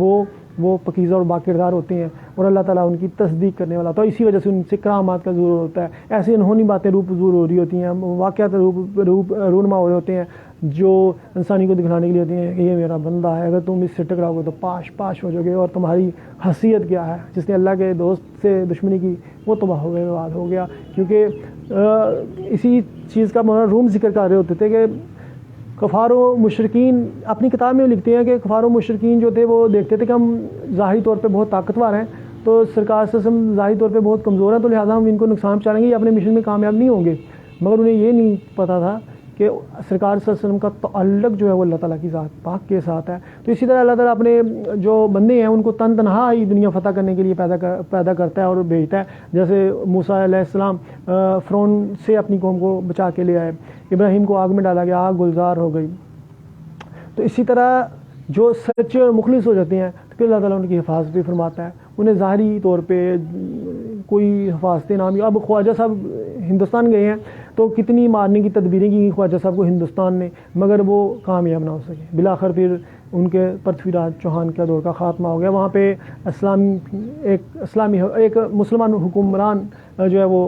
وہ پاکیزہ اور باکردار ہوتے ہیں اور اللہ تعالیٰ ان کی تصدیق کرنے والا. تو اسی وجہ سے ان سے کرامات کا ظہور ہوتا ہے. ایسی انہونی باتیں روپ ظہور ہو رہی ہوتی ہیں، واقعات روپ رونما ہو رہے ہوتے ہیں جو انسانی کو دکھانے کے لیے ہوتی ہیں کہ یہ میرا بندہ ہے، اگر تم اس سے ٹکراؤ گے تو پاش ہو جاؤ گے، اور تمہاری حیثیت کیا ہے. جس نے اللہ کے دوست سے دشمنی کی وہ تباہ ہو گیا، برباد ہو گیا. کیونکہ اسی چیز کا روم ذکر کر رہے ہوتے تھے کہ کفار و مشرکین اپنی کتاب میں لکھتے ہیں کہ کفار و مشرکین جو تھے وہ دیکھتے تھے کہ ہم ظاہری طور پہ بہت طاقتور ہیں، تو سرکار سے ہم ظاہری طور پہ بہت کمزور ہیں، تو لہٰذا ہم ان کو نقصان پہنچائیں گے، یہ اپنے مشن میں کامیاب نہیں ہوں گے. مگر انہیں یہ نہیں پتہ تھا کہ سرکار صلی اللہ علیہ وسلم کا تعلق جو ہے وہ اللہ تعالیٰ کی ذات پاک کے ساتھ ہے. تو اسی طرح اللہ تعالیٰ اپنے جو بندے ہیں ان کو تنہا ہی دنیا فتح کرنے کے لیے پیدا کرتا ہے اور بھیجتا ہے. جیسے موسیٰ علیہ السلام فرعون سے اپنی قوم کو بچا کے لے آئے، ابراہیم کو آگ میں ڈالا گیا، آگ گلزار ہو گئی. تو اسی طرح جو سچ مخلص ہو جاتے ہیں تو پھر اللہ تعالیٰ ان کی حفاظت بھی فرماتا ہے. انہیں ظاہری طور پہ کوئی حفاظتیں نہ بھی. اب خواجہ صاحب ہندوستان گئے ہیں تو کتنی مارنے کی تدبیریں کی خواجہ صاحب کو ہندوستان نے، مگر وہ کامیاب نہ ہو سکے. بالآخر پھر ان کے پرتھوی راج چوہان کا دور کا خاتمہ ہو گیا. وہاں پہ ایک مسلمان حکمران جو ہے وہ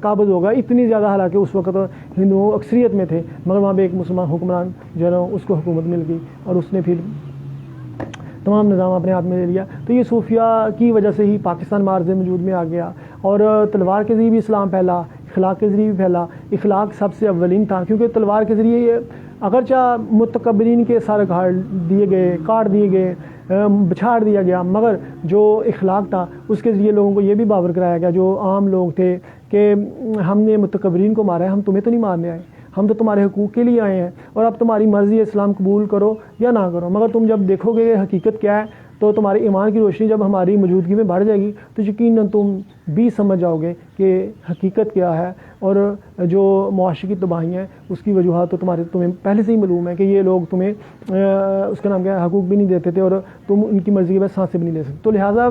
قابض ہوگا. اتنی زیادہ حالانکہ اس وقت ہندوؤں اکثریت میں تھے، مگر وہاں پہ ایک مسلمان حکمران جو ہے نا اس کو حکومت مل گئی اور اس نے پھر تمام نظام اپنے ہاتھ میں لے لیا. تو یہ صوفیہ کی وجہ سے ہی پاکستان معرض وجود میں آ گیا، اور تلوار کے ذریعے بھی اسلام پھیلا، اخلاق کے ذریعے بھی پھیلا. اخلاق سب سے اولین تھا، کیونکہ تلوار کے ذریعے اگرچہ متکبرین کے سر کاٹ دیے گئے بچھاڑ دیا گیا، مگر جو اخلاق تھا اس کے ذریعے لوگوں کو یہ بھی باور کرایا گیا جو عام لوگ تھے کہ ہم نے متکبرین کو مارا ہے، ہم تمہیں تو نہیں مارنے آئے، ہم تو تمہارے حقوق کے لیے آئے ہیں، اور اب تمہاری مرضی ہے اسلام قبول کرو یا نہ کرو، مگر تم جب دیکھو گے حقیقت کیا ہے تو تمہارے ایمان کی روشنی جب ہماری موجودگی میں بڑھ جائے گی تو یقیناً تم بھی سمجھ جاؤ گے کہ حقیقت کیا ہے، اور جو معاشرے کی تباہی ہیں اس کی وجوہات تو تمہیں پہلے سے ہی معلوم ہے کہ یہ لوگ تمہیں اس کا نام کیا ہے حقوق بھی نہیں دیتے تھے، اور تم ان کی مرضی کے بعد سانسیں بھی نہیں لے سکتے۔ تو لہٰذا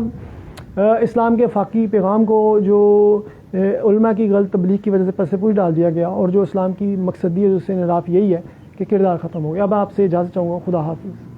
اسلام کے فاقی پیغام کو جو علماء کی غلط تبلیغ کی وجہ سے پس پوچھ ڈال دیا گیا، اور جو اسلام کی مقصدی ہے اس سے انحراف یہی ہے کہ کردار ختم ہو گیا۔ اب آپ سے اجازت چاہوں گا، خدا حافظ۔